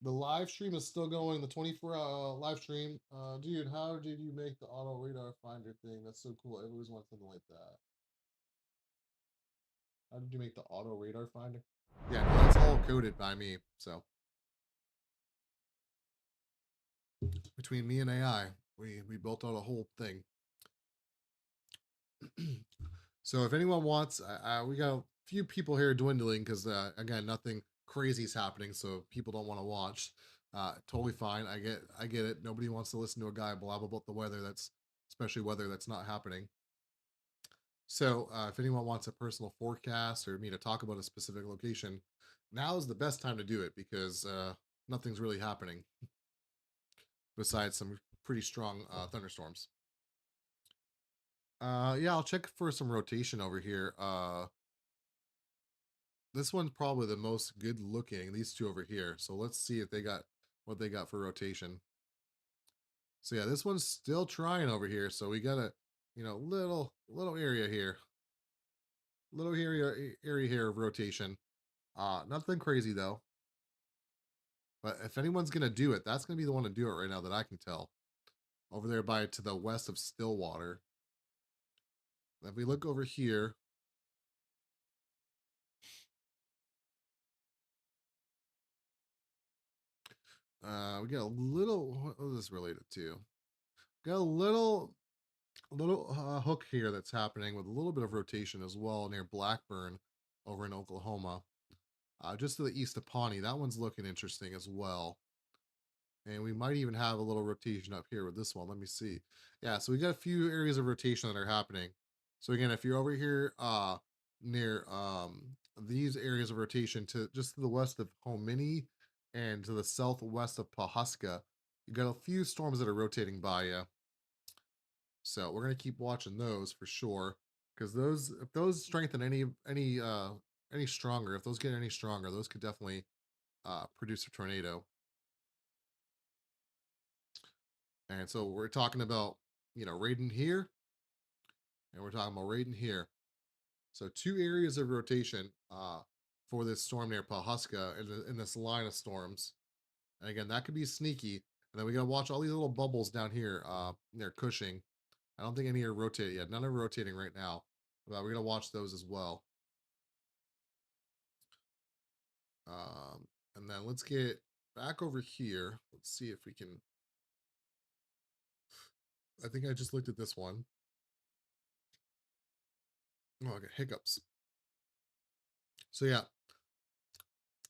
The live stream is still going. The 24 live stream. Dude, how did you make the auto radar finder thing? That's so cool. I always want something like that. How did you make the auto radar finder? Yeah, no, that's all coded by me. So between me and AI, we built out a whole thing. So if anyone wants, we got a few people here dwindling because again, nothing crazy is happening, so people don't want to watch. Totally fine. I get it. Nobody wants to listen to a guy blab about the weather. That's especially weather that's not happening. So if anyone wants a personal forecast or me to talk about a specific location, now is the best time to do it because nothing's really happening besides some pretty strong thunderstorms. Yeah, I'll check for some rotation over here. This one's probably the most good looking, these two over here. So let's see if they got what they got for rotation. So yeah, this one's still trying over here. So we got a, little area here. Little area here of rotation. Nothing crazy though. But if anyone's gonna do it, that's gonna be the one to do it right now that I can tell. Over there by to the west of Stillwater. If we look over here, we got a little. What is this related to? Got a little hook here that's happening with a little bit of rotation as well near Blackburn over in Oklahoma. Just to the east of Pawnee. That one's looking interesting as well. And we might even have a little rotation up here with this one. Let me see. Yeah, so we got a few areas of rotation that are happening. So again, if you're over here near these areas of rotation to just to the west of Hominy and to the southwest of Pawhuska, you got a few storms that are rotating by you. So we're gonna keep watching those for sure. Because those if those strengthen any stronger, if those get any stronger, those could definitely produce a tornado. And so we're talking about, right in here, and we're talking about right in here. So two areas of rotation for this storm near Pawhuska in this line of storms. And again, that could be sneaky. And then we gotta watch all these little bubbles down here near Cushing. I don't think any are rotating yet. None are rotating right now. But we're gonna watch those as well. Um, and then let's get back over here. Let's see if we can. I think I just looked at this one. Oh, I got hiccups. So yeah,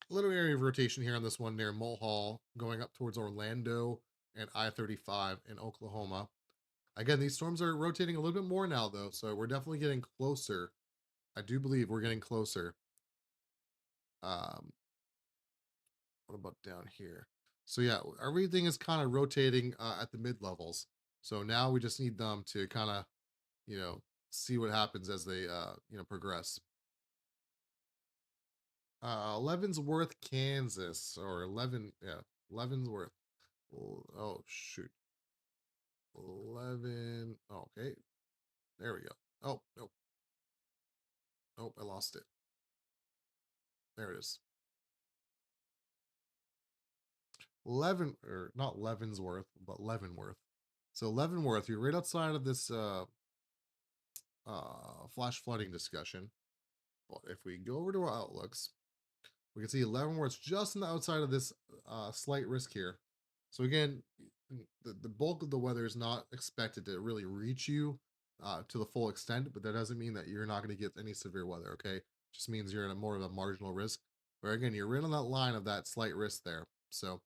little area of rotation here on this one near Mulhall, going up towards Orlando and I-35 in Oklahoma. Again, these storms are rotating a little bit more now, though, so we're definitely getting closer. I do believe we're getting closer. Um, what about down here? So yeah, everything is kind of rotating at the mid levels. So now we just need them to kind of, you know, see what happens as they, progress. Leavenworth, Kansas, or 11, yeah, Leavenworth. Oh shoot, 11. Okay, there we go. Oh nope, nope, I lost it. There it is. Or not Leavenworth, but Leavenworth. So Leavenworth, you're right outside of this flash flooding discussion. But if we go over to our outlooks, we can see Leavenworth's just on the outside of this slight risk here. So again, the bulk of the weather is not expected to really reach you to the full extent, but that doesn't mean that you're not going to get any severe weather. Okay, just means you're in a more of a marginal risk. But again, you're right on that line of that slight risk there. So,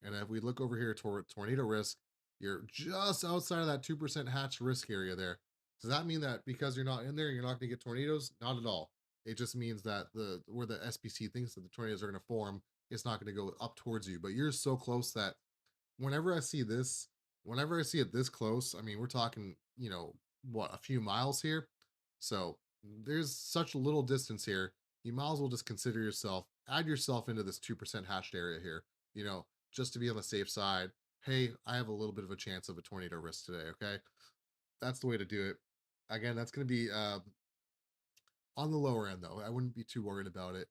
and if we look over here toward tornado risk, you're just outside of that 2% hatch risk area there. Does that mean that because you're not in there, you're not going to get tornadoes? Not at all. It just means that the where the SPC thinks that the tornadoes are going to form, it's not going to go up towards you. But you're so close that whenever I see this, whenever I see it this close, I mean, we're talking, what, a few miles here. So there's such little distance here. You might as well just consider yourself, add yourself into this 2% hashed area here, you know, just to be on the safe side. Hey, I have a little bit of a chance of a tornado risk today. Okay. That's the way to do it. Again, that's going to be on the lower end, though. I wouldn't be too worried about it.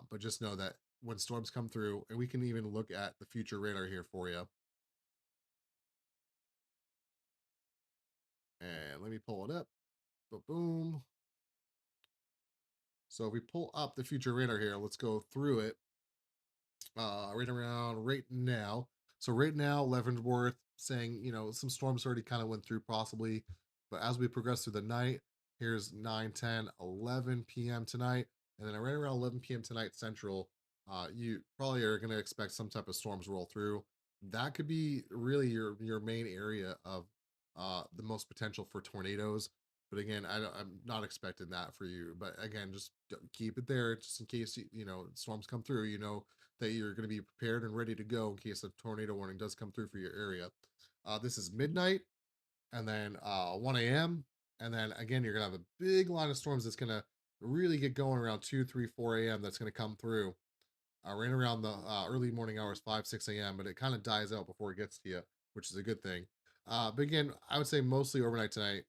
But just know that when storms come through, and we can even look at the future radar here for you. And let me pull it up. Boom. So if we pull up the future radar here, let's go through it right around right now. So right now, Leavenworth saying, some storms already kind of went through possibly, but as we progress through the night, here's 9, 10, 11 p.m. tonight, and then right around 11 p.m. tonight Central, you probably are going to expect some type of storms roll through. That could be really your main area of the most potential for tornadoes. But again, I'm not expecting that for you. But again, just keep it there just in case storms come through. That you're going to be prepared and ready to go in case a tornado warning does come through for your area. This is midnight and then 1 a.m. And then again, you're going to have a big line of storms that's going to really get going around 2, 3, 4 a.m. That's going to come through right around the early morning hours, 5, 6 a.m. But it kind of dies out before it gets to you, which is a good thing. But again, I would say mostly overnight tonight,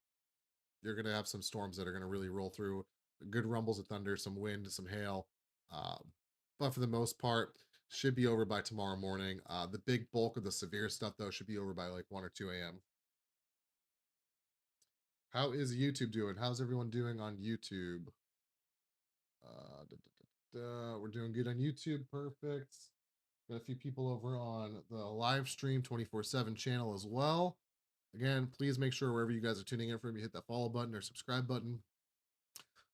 you're going to have some storms that are going to really roll through. Good rumbles of thunder, some wind, some hail. Uh, but for the most part, should be over by tomorrow morning. The big bulk of the severe stuff, though, should be over by like 1 or 2 a.m. How is YouTube doing? How's everyone doing on YouTube? We're doing good on YouTube. Perfect. Got a few people over on the live stream 24/7 channel as well. Again, please make sure wherever you guys are tuning in from, you hit that follow button or subscribe button.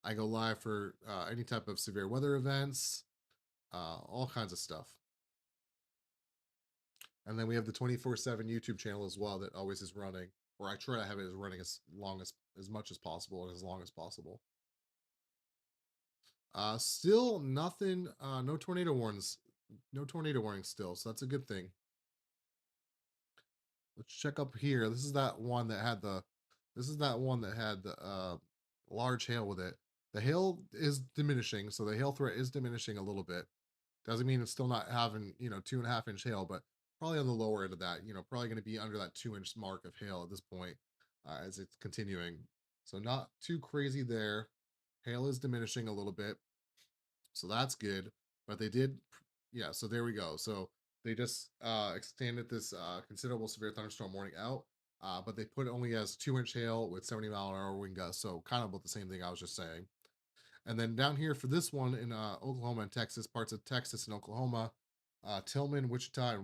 I go live for any type of severe weather events, all kinds of stuff. And then we have the 24/7 YouTube channel as well that always is running, or I try to have it as running as much as possible and as long as possible. Still nothing, no tornado warnings, no tornado warnings still, so that's a good thing. Let's check up here. This is that one that had the large hail with it. The hail is diminishing, so the hail threat is diminishing a little bit. Doesn't mean it's still not having, 2.5 inch hail, but probably on the lower end of that, probably going to be under that 2 inch mark of hail at this point as it's continuing. So not too crazy there. Hail is diminishing a little bit. So that's good. But they did, yeah, so there we go. So they just extended this considerable severe thunderstorm warning out. But they put it only as 2 inch hail with 70-mile-an-hour wind gusts. So kind of about the same thing I was just saying. And then down here for this one in Oklahoma and Texas, parts of Texas and Oklahoma, Tillman, Wichita, and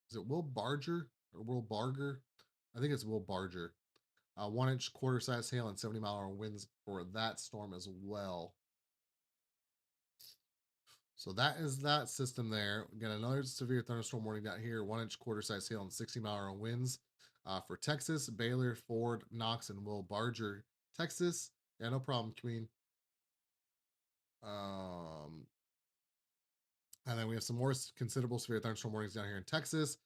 is it Will Barger or Will Barger? I think it's Will Barger. 1 inch quarter size hail and 70-mile-an-hour winds for that storm as well. So that is that system there. We got another severe thunderstorm warning down here, 1 inch quarter size hail and 60-mile-an-hour winds for Texas, Baylor, Ford, Knox, and Will Barger, Texas. Yeah, no problem, Queen. And then we have some more considerable severe thunderstorm warnings down here in Texas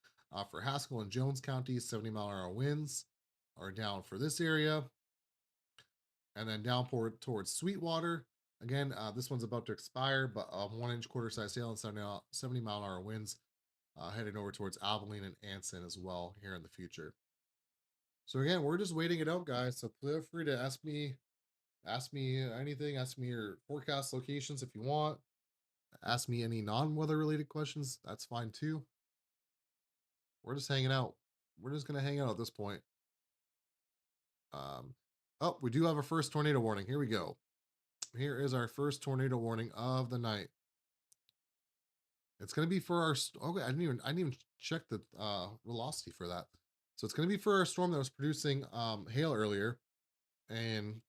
for Haskell and Jones counties. 70-mile-an-hour winds are down for this area. And then downpour towards Sweetwater. Again, this one's about to expire, but 1 inch quarter size hail and 70-mile-an-hour winds heading over towards Abilene and Anson as well here in the future. So again, we're just waiting it out, guys. So feel free to ask me anything. Ask me your forecast locations if you want. Ask me any non-weather related questions. That's fine too. We're just hanging out. We're just gonna hang out at this point. Oh, we do have our first tornado warning. Here we go. Here is our first tornado warning of the night. It's gonna be for our. Okay, I didn't even check the velocity for that. So it's gonna be for our storm that was producing hail earlier, and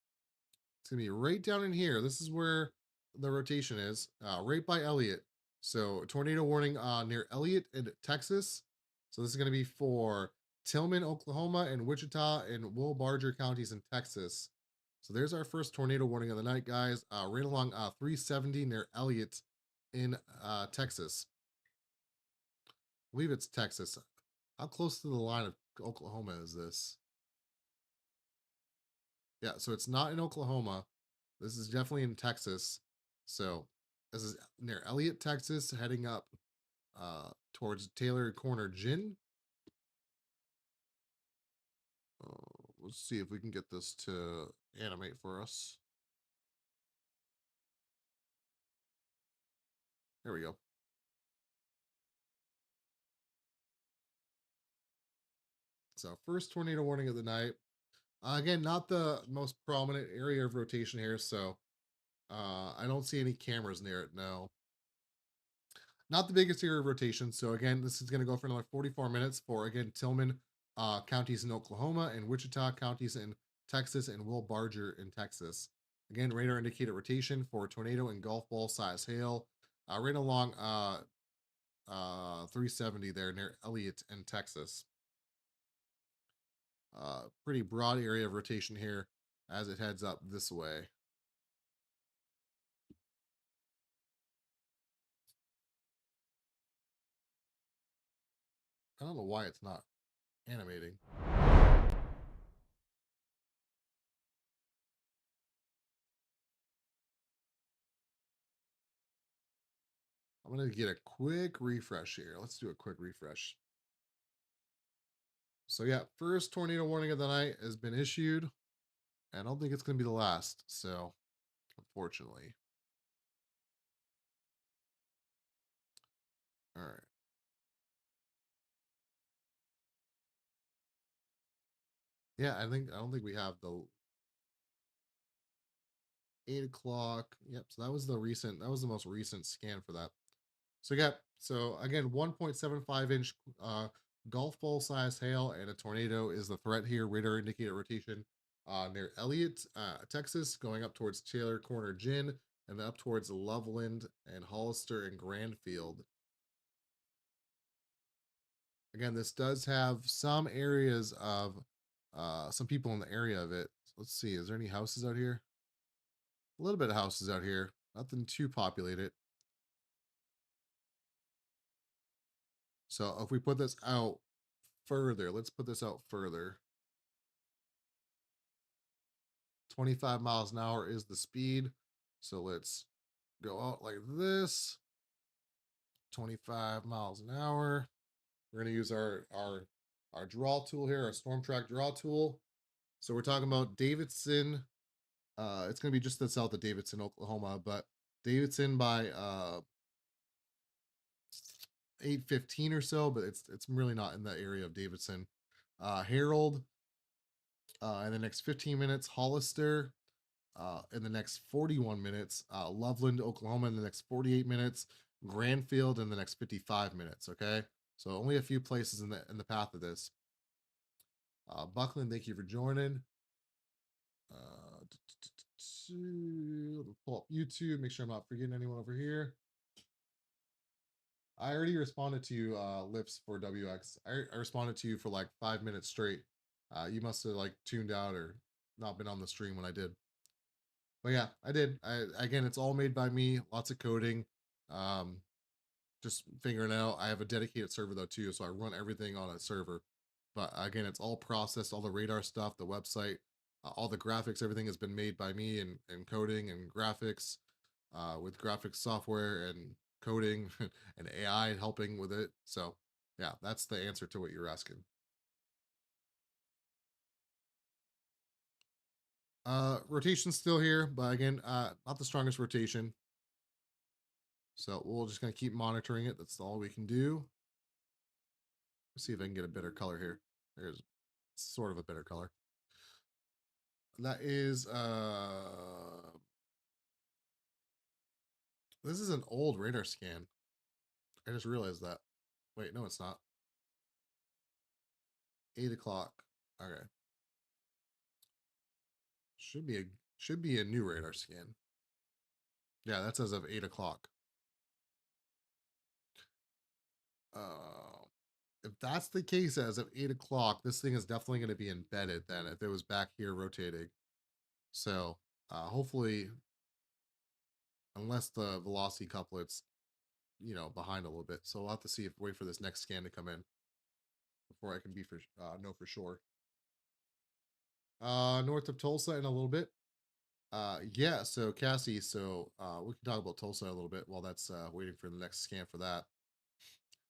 it's gonna be right down in here. This is where the rotation is, right by Elliott. So tornado warning near Elliott in Texas. So this is gonna be for Tillman, Oklahoma, and Wichita and Will Barger counties in Texas. So there's our first tornado warning of the night, guys. Right along 370 near Elliott in Texas. I believe it's Texas. How close to the line of Oklahoma is this? Yeah, so it's not in Oklahoma. This is definitely in Texas. So this is near Elliott, Texas, heading up towards Taylor Corner Gin. Let's see if we can get this to animate for us. There we go. So first tornado warning of the night. Again, not the most prominent area of rotation here, so I don't see any cameras near it. No, not the biggest area of rotation. So again, this is going to go for another 44 minutes for again Tillman counties in Oklahoma and Wichita counties in Texas and Will Barger in Texas. Again, radar indicated rotation for tornado and golf ball size hail, right along 370 there near Elliott in Texas. Pretty broad area of rotation here as it heads up this way. I don't know why it's not animating. I'm going to get a quick refresh here. Let's do a quick refresh. So, yeah, first tornado warning of the night has been issued. I don't think it's going to be the last. So, unfortunately. All right. Yeah, I don't think we have the 8 o'clock. Yep. So that was the most recent scan for that. So yeah, so again, 1.75 inch golf ball size hail and a tornado is the threat here. Radar indicated rotation near Elliott, Texas, going up towards Taylor Corner Gin and then up towards Loveland and Hollister and Grandfield. Again, this does have some areas of some people in the area of it. So let's see, is there any houses out here? A little bit of houses out here, nothing too populated. So if we put this out further, let's put this out further. 25 miles an hour is the speed. So let's go out like this. 25 miles an hour. We're going to use our draw tool here, our storm track draw tool. So we're talking about Davidson. It's going to be just the south of Davidson, Oklahoma, but Davidson by 8:15 or so, but it's really not in the area of Davidson. Harold in the next 15 minutes, Hollister in the next 41 minutes, Loveland, Oklahoma in the next 48 minutes, Grandfield in the next 55 minutes. Okay, so only a few places in the path of this. Buckland, thank you for joining. Pull up YouTube, make sure I'm not forgetting anyone over here. I already responded to you, Lips for WX. I responded to you for like 5 minutes straight. You must have like tuned out or not been on the stream when I did. But yeah, I did. Again, it's all made by me. Lots of coding. Um, just figuring out. I have a dedicated server though too, so I run everything on a server. But again, it's all processed. All the radar stuff, the website, all the graphics, everything has been made by me and coding and graphics, with graphics software and coding and AI helping with it. So yeah, that's the answer to what you're asking. Rotation's still here, but again, not the strongest rotation. So we're just gonna keep monitoring it. That's all we can do. Let's see if I can get a better color here. There's sort of a better color. That is this is an old radar scan. I just realized that. Wait, no, it's not. 8 o'clock. Okay. Should be a new radar scan. Yeah, that's as of 8 o'clock. If that's the case as of 8 o'clock, this thing is definitely going to be embedded then if it was back here rotating. So hopefully, unless the velocity couplets, behind a little bit. So we'll have to see if wait for this next scan to come in before I can be for know for sure. North of Tulsa in a little bit. Yeah, so Cassie, we can talk about Tulsa a little bit while that's waiting for the next scan for that.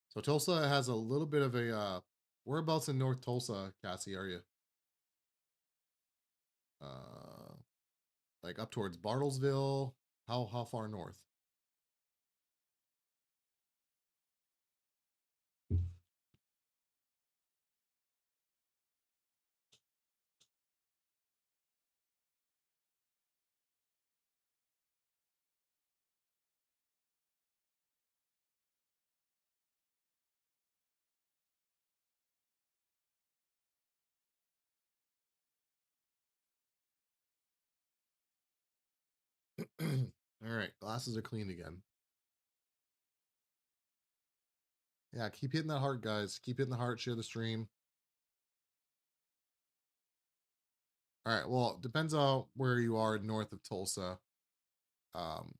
So Tulsa has a little bit of a whereabouts in North Tulsa, Cassie, are you? Uh like up towards Bartlesville? How far north? All right, glasses are clean again. Yeah, keep hitting that heart, guys. Keep hitting the heart, share the stream. All right, well, it depends on where you are north of Tulsa. Um,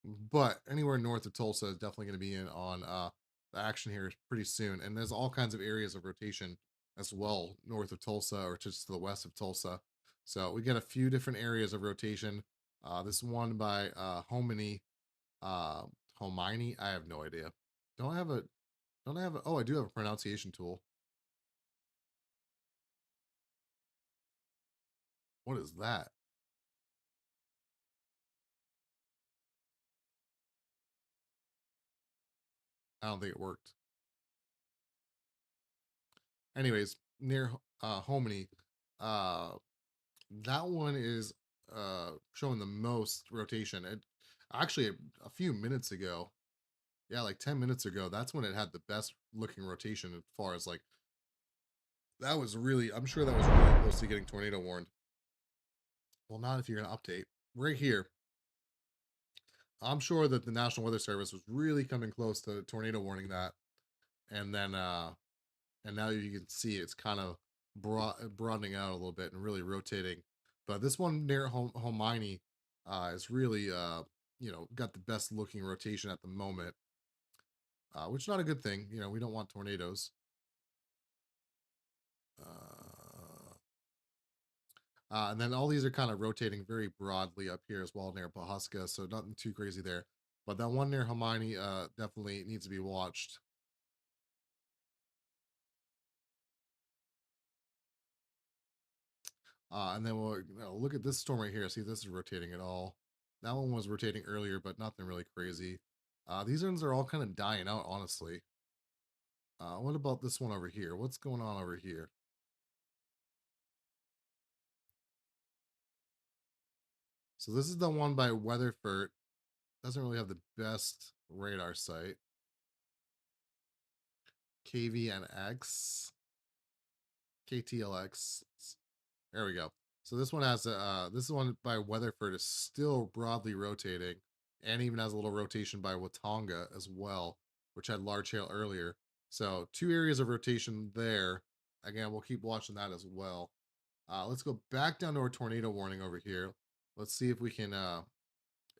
but anywhere north of Tulsa is definitely going to be in on the action here pretty soon. And there's all kinds of areas of rotation as well north of Tulsa or just to the west of Tulsa. So we get a few different areas of rotation. This one by Hominy, uh, Hominy. I have no idea. Don't I have a? Don't I have a? Oh, I do have a pronunciation tool. What is that? I don't think it worked. Anyways, near Hominy, uh, that one is showing the most rotation. It actually a few minutes ago, yeah, like 10 minutes ago, that's when it had the best looking rotation as far as like that was really I'm sure that was really close to getting tornado warned. Well, not if you're gonna update. Right here. I'm sure that the National Weather Service was really coming close to tornado warning that. And then and now you can see it's kind of broadening out a little bit and really rotating. But this one near Homini is really got the best looking rotation at the moment, which is not a good thing. You know, we don't want tornadoes. Uh, and then all these are kind of rotating very broadly up here as well near Pahuska, so nothing too crazy there. But that one near Hermione definitely needs to be watched. And then we'll look at this storm right here. See, this is rotating at all. That one was rotating earlier, but nothing really crazy. These ones are all kind of dying out, honestly. What about this one over here? What's going on over here? So this is the one by Weatherford. Doesn't really have the best radar site. KVNX, KTLX. There we go. So this one has this one by Weatherford is still broadly rotating, and even has a little rotation by Watonga as well, which had large hail earlier. So two areas of rotation there. Again, we'll keep watching that as well. Let's go back down to our tornado warning over here. Let's see if we can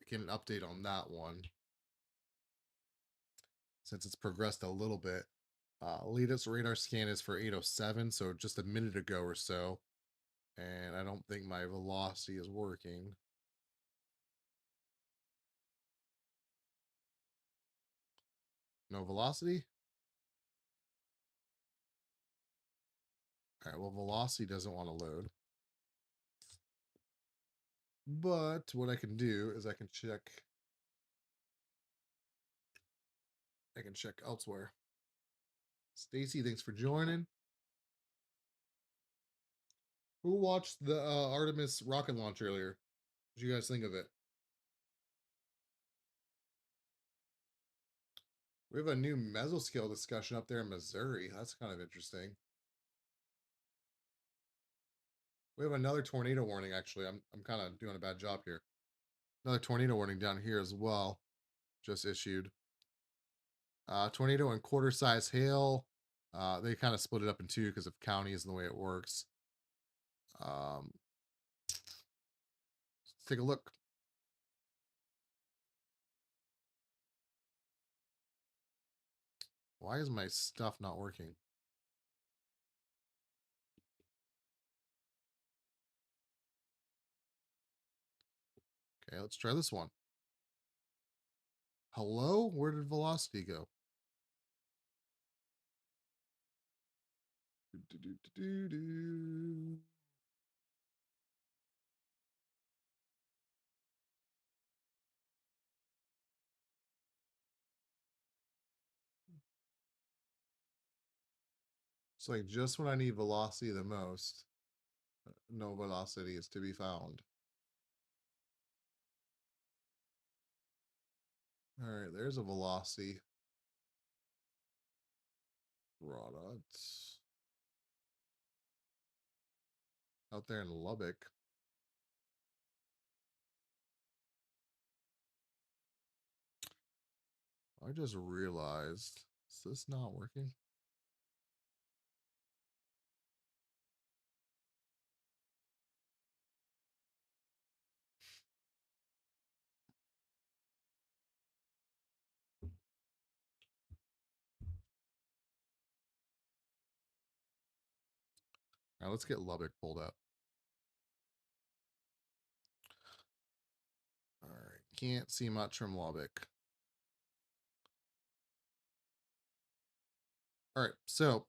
get an update on that one since it's progressed a little bit. Latest radar scan is for 807, so just a minute ago or so. And I don't think my velocity is working. No velocity? All right, well, velocity doesn't want to load. But what I can do is I can check elsewhere. Stacy, thanks for joining. Who watched the Artemis rocket launch earlier? What did you guys think of it? We have a new mesoscale discussion up there in Missouri. That's kind of interesting. We have another tornado warning, actually. I'm kind of doing a bad job here. Another tornado warning down here as well, just issued. Tornado and quarter size hail. They kind of split it up in two because of counties and the way it works. Let's take a look. Why is my stuff not working? Okay, let's try this one. Hello? Where did velocity go? Do-do-do-do-do. It's like just when I need velocity the most, no velocity is to be found. All right, there's a velocity product out there in Lubbock. I just realized, is this not working? Now let's get Lubbock pulled up. All right, can't see much from Lubbock. All right, so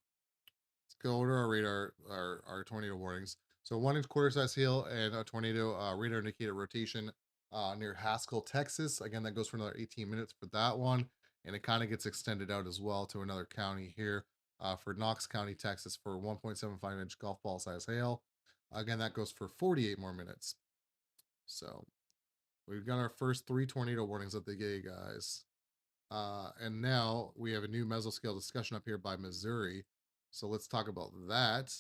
let's go to our radar, our tornado warnings. So 1 inch quarter size hail and a tornado radar indicated rotation near Haskell, Texas. Again, that goes for another 18 minutes for that one. And it kind of gets extended out as well to another county here for Knox County, Texas for 1.75 inch golf ball size hail. Again, that goes for 48 more minutes. So we've got our first 3 tornado warnings of the day, guys. And now we have a new mesoscale discussion up here by Missouri. So let's talk about that.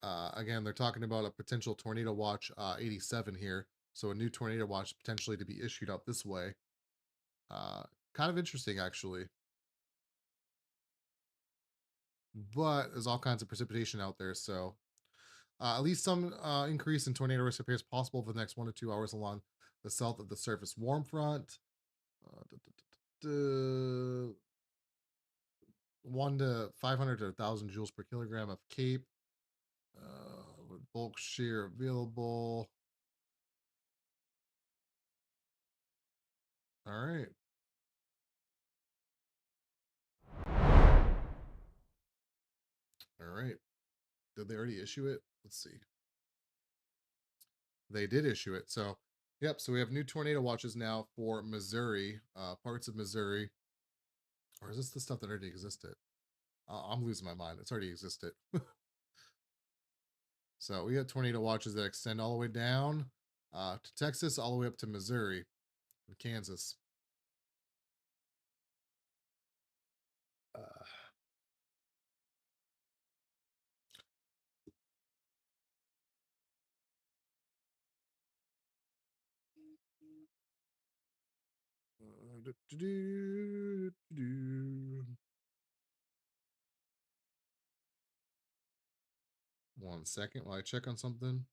Again, they're talking about a potential tornado watch 87 here. So a new tornado watch potentially to be issued out this way. Kind of interesting, actually. But there's all kinds of precipitation out there. So at least some increase in tornado risk appears possible for the next 1 to 2 hours along the south of the surface warm front. 1 to 500 to 1,000 joules per kilogram of CAPE. With bulk shear available. All right. All right. Did they already issue it? Let's see. They did issue it. So, yep. So we have new tornado watches now for Missouri, parts of Missouri. Or is this the stuff that already existed? I'm losing my mind. It's already existed. So we got tornado watches that extend all the way down to Texas, all the way up to Missouri and Kansas. Uh, 1 second while I check on something.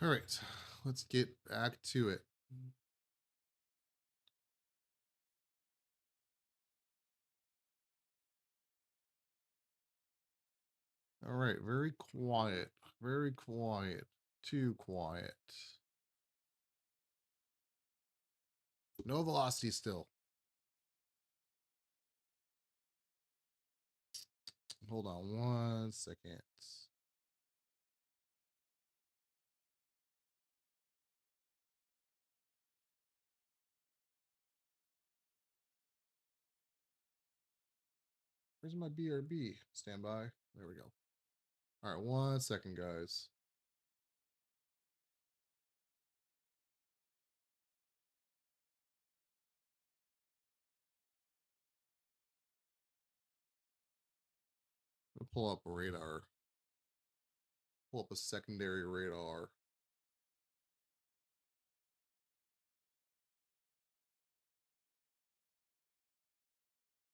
All right, let's get back to it. All right, very quiet, very quiet, too quiet. No velocity still. Hold on 1 second. Where's my BRB? Stand by. There we go. All right, 1 second, guys. I'll pull up a radar. Pull up a secondary radar.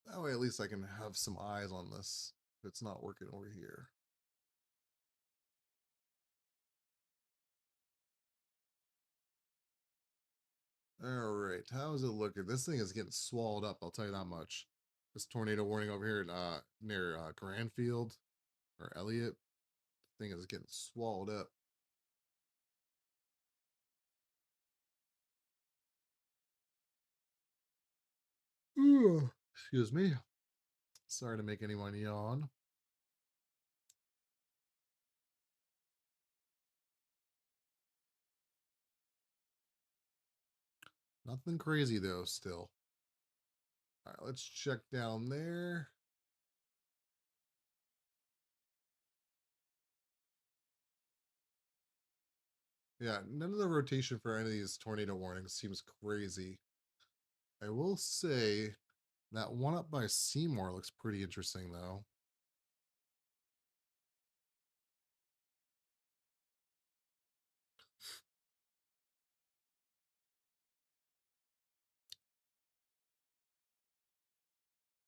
That way, at least I can have some eyes on this if it's not working over here. All right. right, how is it looking? This thing is getting swallowed up, I'll tell you that much. This tornado warning over here near Granfield or Elliott thing is getting swallowed up. Ooh, excuse me. Sorry to make anyone yawn. Nothing crazy though, still. All right, let's check down there. Yeah, none of the rotation for any of these tornado warnings seems crazy. I will say that one up by Seymour looks pretty interesting though.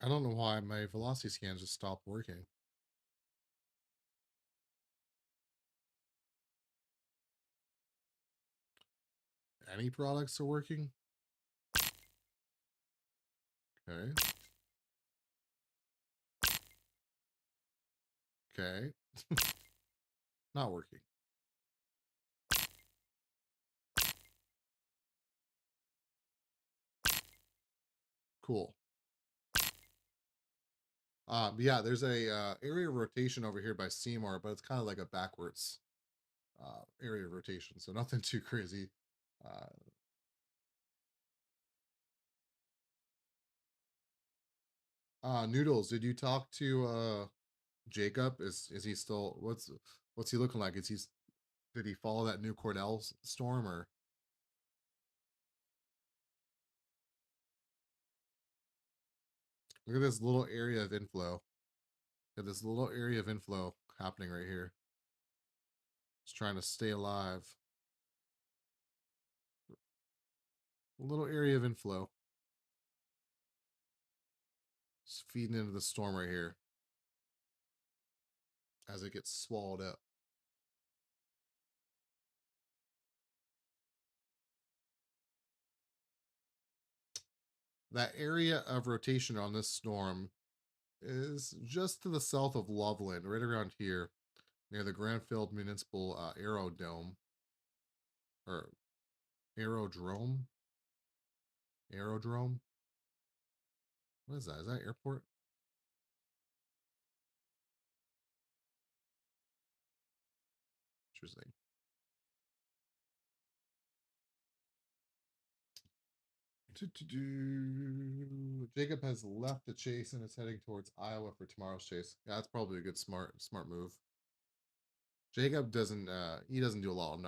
I don't know why my velocity scan just stopped working. Any products are working? Okay. Okay. Not working. Cool. Yeah, there's a area of rotation over here by Seymour, but it's kind of like a backwards area of rotation, so nothing too crazy. Uh, Noodles, did you talk to Jacob? Is he still what's he looking like? Did he follow that new storm or look at this little area of inflow? Look at this little area of inflow happening right here. It's trying to stay alive. A little area of inflow. It's feeding into the storm right here as it gets swallowed up. That area of rotation on this storm is just to the south of Loveland, right around here, near the Granfield Municipal Aerodome or Aerodrome. Aerodrome. What is that? Is that airport? Interesting. Jacob has left the chase and is heading towards Iowa for tomorrow's chase. Yeah, that's probably a good smart move. Jacob doesn't he doesn't do a lot of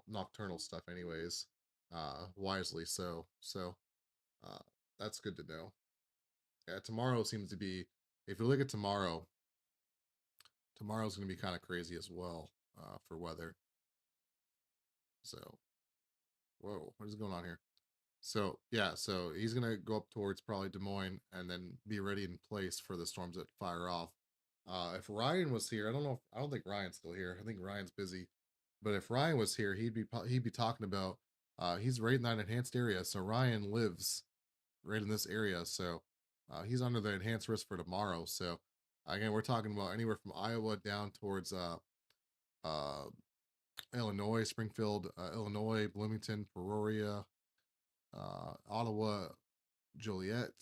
nocturnal stuff anyways. Wisely so. So uh that's good to know. Yeah, tomorrow seems to be if you look at tomorrow, tomorrow's gonna be kind of crazy as well, for weather. So whoa, what is going on here? So yeah, so he's gonna go up towards probably Des Moines and then be ready in place for the storms that fire off. If Ryan was here, I don't think Ryan's still here. I think Ryan's busy. But if Ryan was here, he'd be talking about he's right in that enhanced area. So Ryan lives right in this area. So he's under the enhanced risk for tomorrow. So again, we're talking about anywhere from Iowa down towards uh Illinois, Springfield, Illinois, Bloomington, Peoria, Ottawa, Joliet,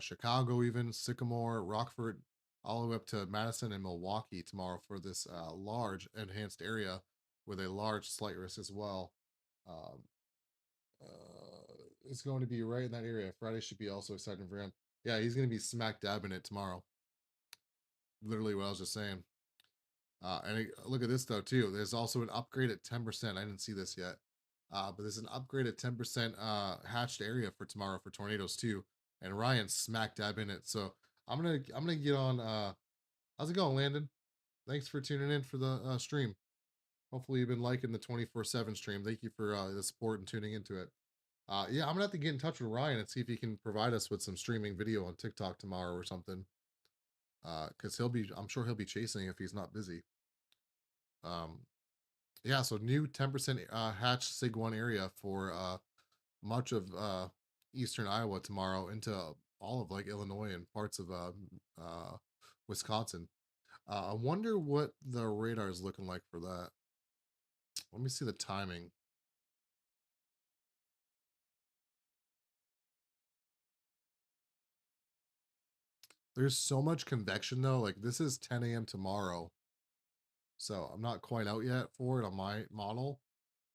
Chicago, even Sycamore, Rockford, all the way up to Madison and Milwaukee tomorrow for this large enhanced area with a large slight risk as well. Um, it's going to be right in that area. Friday should be also exciting for him. Yeah, he's going to be smack dab in it tomorrow. Literally what I was just saying. Look at this though too. There's also an upgrade at 10%. I didn't see this yet. But there's an upgrade at 10% hatched area for tomorrow for tornadoes too. And Ryan's smack dab in it. So I'm gonna get on how's it going, Landon? Thanks for tuning in for the stream. Hopefully you've been liking the 24/7 stream. Thank you for the support and tuning into it. Yeah, I'm gonna have to get in touch with Ryan and see if he can provide us with some streaming video on TikTok tomorrow or something. Because I'm sure he'll be chasing if he's not busy. Um, yeah, so new 10% hatch Sig 1 area for much of eastern Iowa tomorrow into all of like Illinois and parts of Wisconsin. I wonder what the radar is looking like for that. Let me see the timing. There's so much convection though. Like this is 10 a.m. tomorrow. So I'm not quite out yet for it on my model,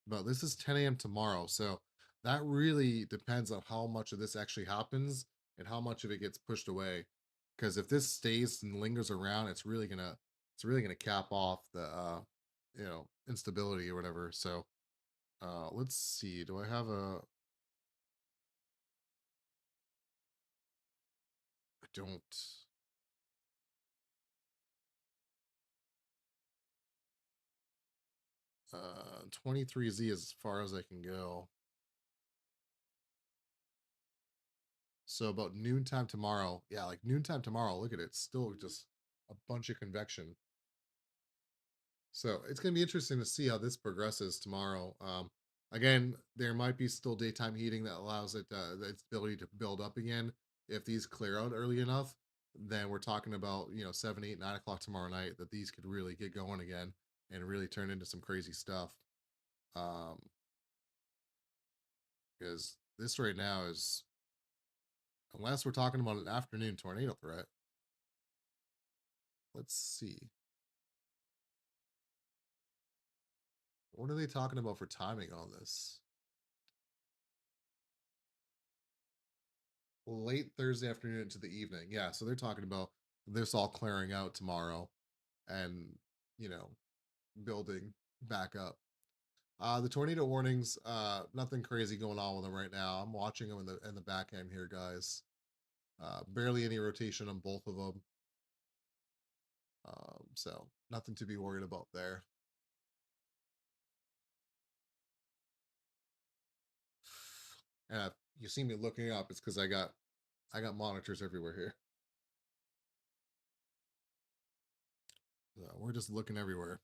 but this is 10 a.m. tomorrow. So that really depends on how much of this actually happens and how much of it gets pushed away. Because if this stays and lingers around, it's really gonna cap off the instability or whatever. So let's see. Do I have a I don't 23Z as far as I can go. So about noontime tomorrow. Yeah, like noontime tomorrow. Look at it. Still just a bunch of convection. So it's going to be interesting to see how this progresses tomorrow. Again, there might be still daytime heating that allows its ability to build up again. If these clear out early enough, then we're talking about 7, 8, 9 o'clock tomorrow night that these could really get going again and really turn into some crazy stuff. Um, because this right now is, unless we're talking about an afternoon tornado threat. Let's see. What are they talking about for timing on this? Late Thursday afternoon into the evening. Yeah, so they're talking about this all clearing out tomorrow and, you know, building back up. The tornado warnings, nothing crazy going on with them right now. I'm watching them in the back end here, guys. Barely any rotation on both of them. So nothing to be worried about there. And if you see me looking up, it's because I got monitors everywhere here. So we're just looking everywhere.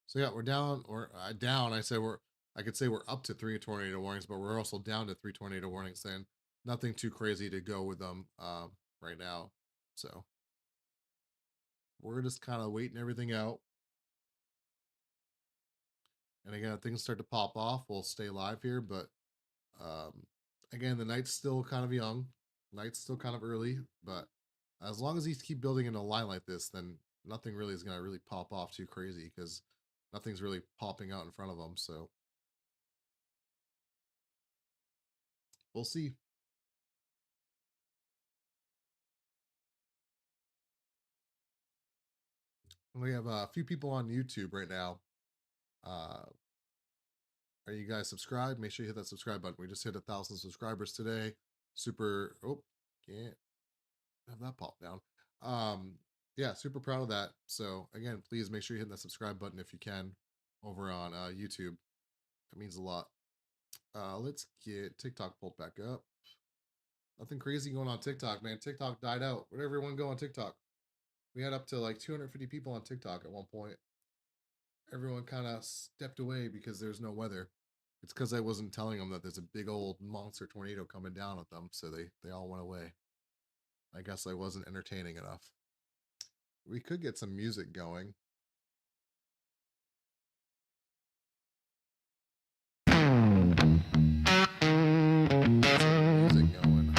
So yeah, we're down. Or down. I could say we're up to 3 tornado warnings, but we're also down to 3 tornado warnings. Then nothing too crazy to go with them right now. So we're just kind of waiting everything out. And again, if things start to pop off, we'll stay live here. But um, again, the night's still kind of young. Night's still kind of early. But as long as these keep building in a line like this, then nothing really is going to really pop off too crazy because nothing's really popping out in front of them. So we'll see. We have a few people on YouTube right now. Uh, are you guys subscribed? Make sure you hit that subscribe button. We just hit 1,000 subscribers today. Super. Oh, can't have that pop down. Yeah, super proud of that. So again, please make sure you hit that subscribe button if you can over on YouTube. That means a lot. Let's get TikTok pulled back up. Nothing crazy going on TikTok, man. TikTok died out. Where'd everyone go on TikTok? We had up to like 250 people on TikTok at one point. Everyone kind of stepped away because there's no weather. It's because I wasn't telling them that there's a big old monster tornado coming down at them, so they all went away. I guess I wasn't entertaining enough. We could get some music going. Get some music going.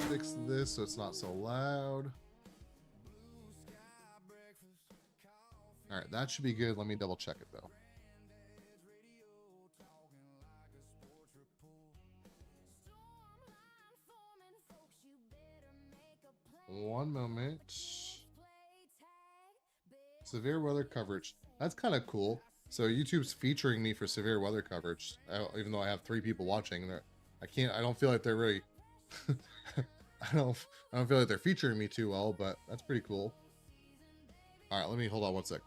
Fix this so it's not so loud. All right, that should be good. Let me double check it though. One moment. Severe weather coverage. That's kind of cool. So YouTube's featuring me for severe weather coverage, even though I have 3 people watching. I don't feel like they're really. I don't feel like they're featuring me too well, but that's pretty cool. All right, let me hold on one sec.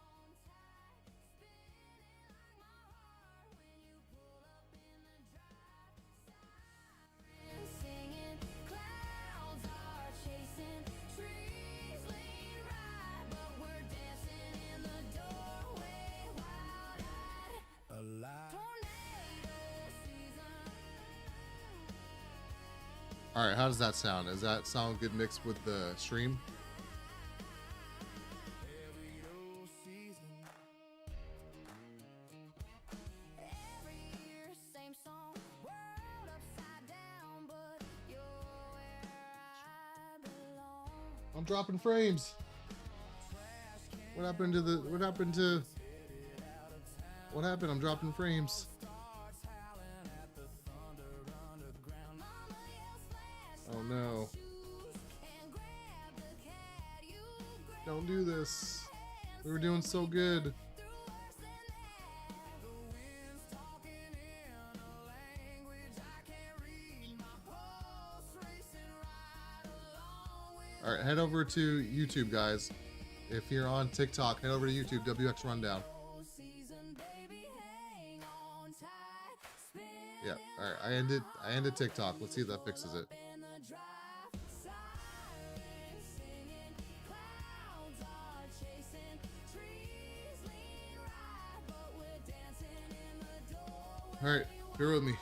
All right, how does that sound? Does that sound good mixed with the stream? I'm dropping frames. What happened? I'm dropping frames. Oh no. Don't do this. We were doing so good. All right, head over to YouTube, guys. If you're on TikTok, head over to YouTube, WX Rundown. Yeah, all right, I ended TikTok. Let's see if that fixes it. All right, bear with me.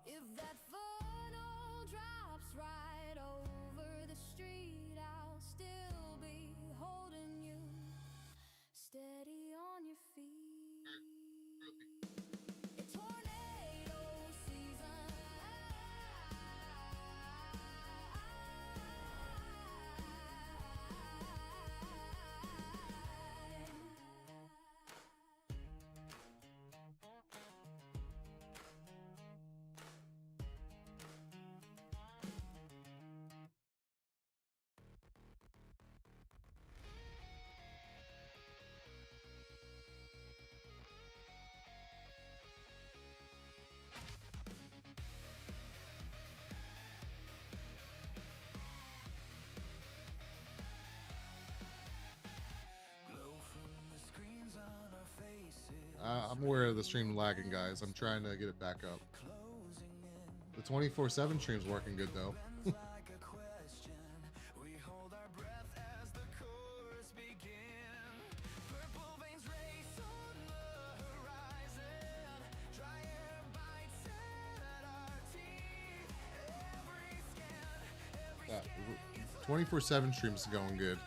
If that funnel drops right over the street, I'll still be holding you steady on your feet. It's tornado season. I'm aware of the stream lagging, guys. I'm trying to get it back up. The 24/7 stream's working good though. Yeah, 24/7 stream's going good.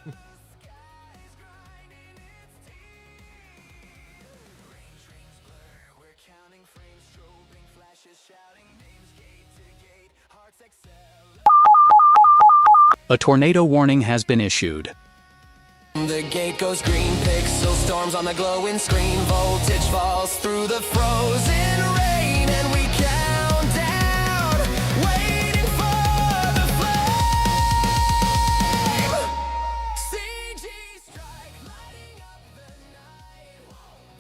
A tornado warning has been issued. The gate goes green, pixel storms on the glowing screen. Voltage falls through the frozen rain, and we count down, waiting for the flame. CG strike, lighting up the night,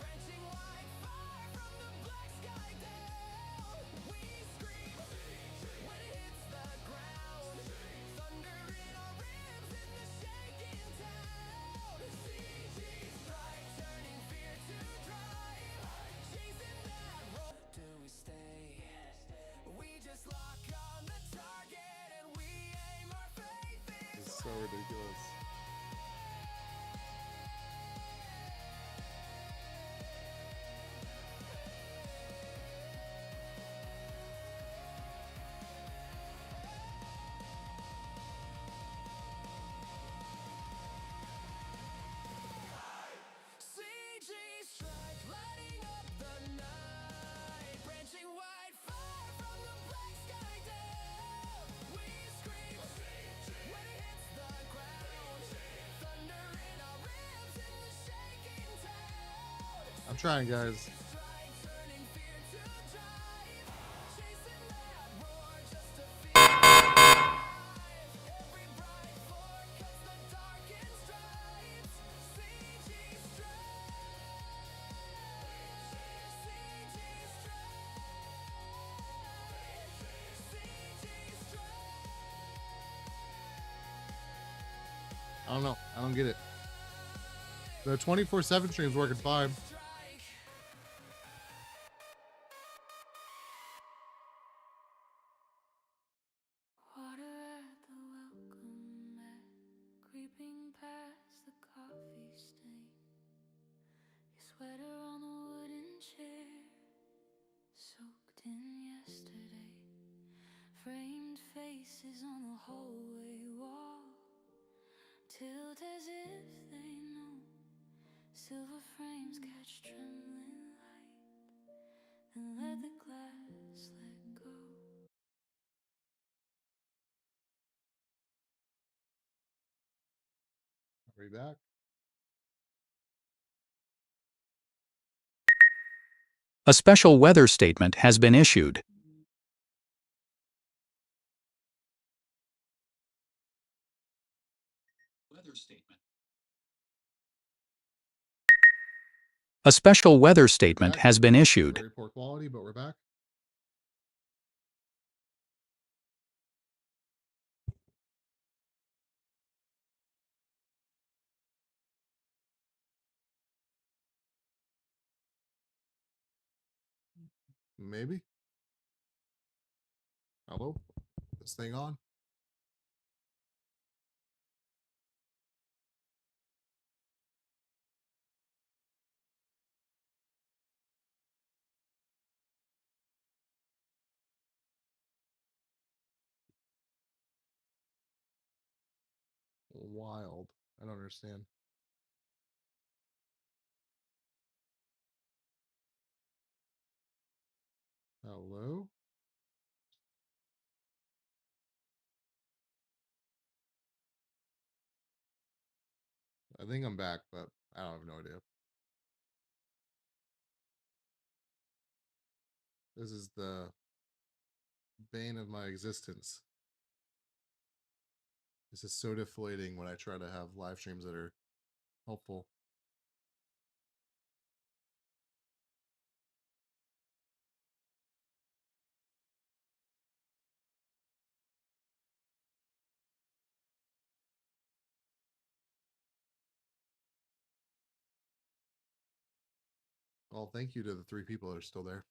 branching white fire from the black sky down. We scream when it hits the ground, thunder in our ribs in the shaking town. CG strike, turning fear to drive, chasing that road. Do we stay? We just lock on the target and we aim our faith in. It's so ridiculous. CG strike, lighting up the night, branching white fire from the black sky down. We scream when it hits the ground, thunder in our ribs in the shaking town. I'm trying, guys. Strike, turning fear to drive, chasing that roar just to feel alive. I don't know. I don't get it. The 24/7 stream's working fine. Water at the welcome mat, creeping past the coffee stain. Your sweater on the wooden chair, soaked in yesterday. Framed faces on the hallway wall, tilt as if they know. Silver frames catch trembling light, then let the glass let go. Are we back? A special weather statement has been issued. A special weather statement Back. has been issued. Very poor quality, but we're back. Maybe. Hello? This thing on? Wild. I don't understand. Hello? I think I'm back, but I don't have no idea. This is the bane of my existence. This is so deflating when I try to have live streams that are helpful. Well, thank you to the 3 people that are still there.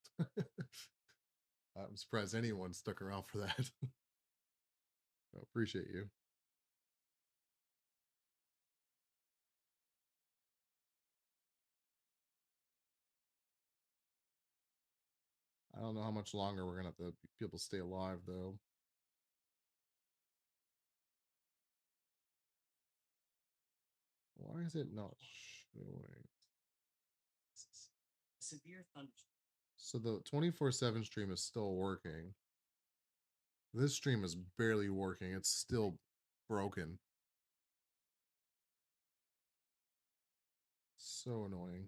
I'm surprised anyone stuck around for that. I appreciate you. I don't know how much longer we're gonna have to be able to stay alive though. Why is it not showing? So the 24/7 stream is still working. This stream is barely working. It's still broken. So annoying.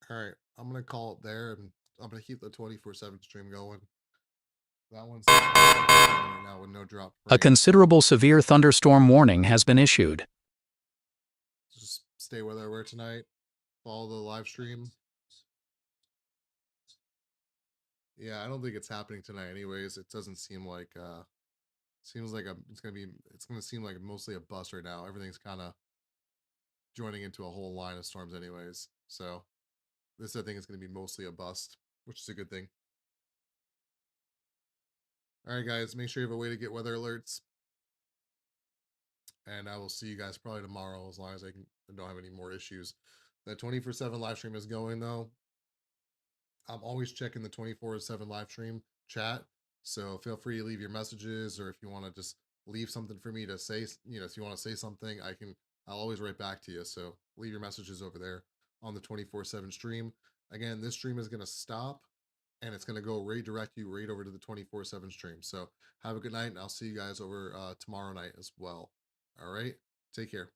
All right, I'm gonna call it there, and I'm gonna keep the 24/7 stream going. That one's right now with no drop A frame. considerable severe thunderstorm warning has been issued. Just stay where they were tonight. Follow the live stream. Yeah, I don't think it's happening tonight. Anyways, it doesn't seem like seems like it's gonna seem like mostly a bust right now. Everything's kind of joining into a whole line of storms, anyways. So this I think is gonna be mostly a bust, which is a good thing. All right, guys, make sure you have a way to get weather alerts. And I will see you guys probably tomorrow as long as I don't have any more issues. The 24/7 live stream is going though. I'm always checking the 24/7 live stream chat. So feel free to leave your messages, or if you want to just leave something for me to say, if you want to say something, I'll always write back to you. So leave your messages over there on the 24/7 stream. Again, this stream is going to stop and it's going to go redirect you right over to the 24/7 stream. So have a good night, and I'll see you guys over tomorrow night as well. All right. Take care.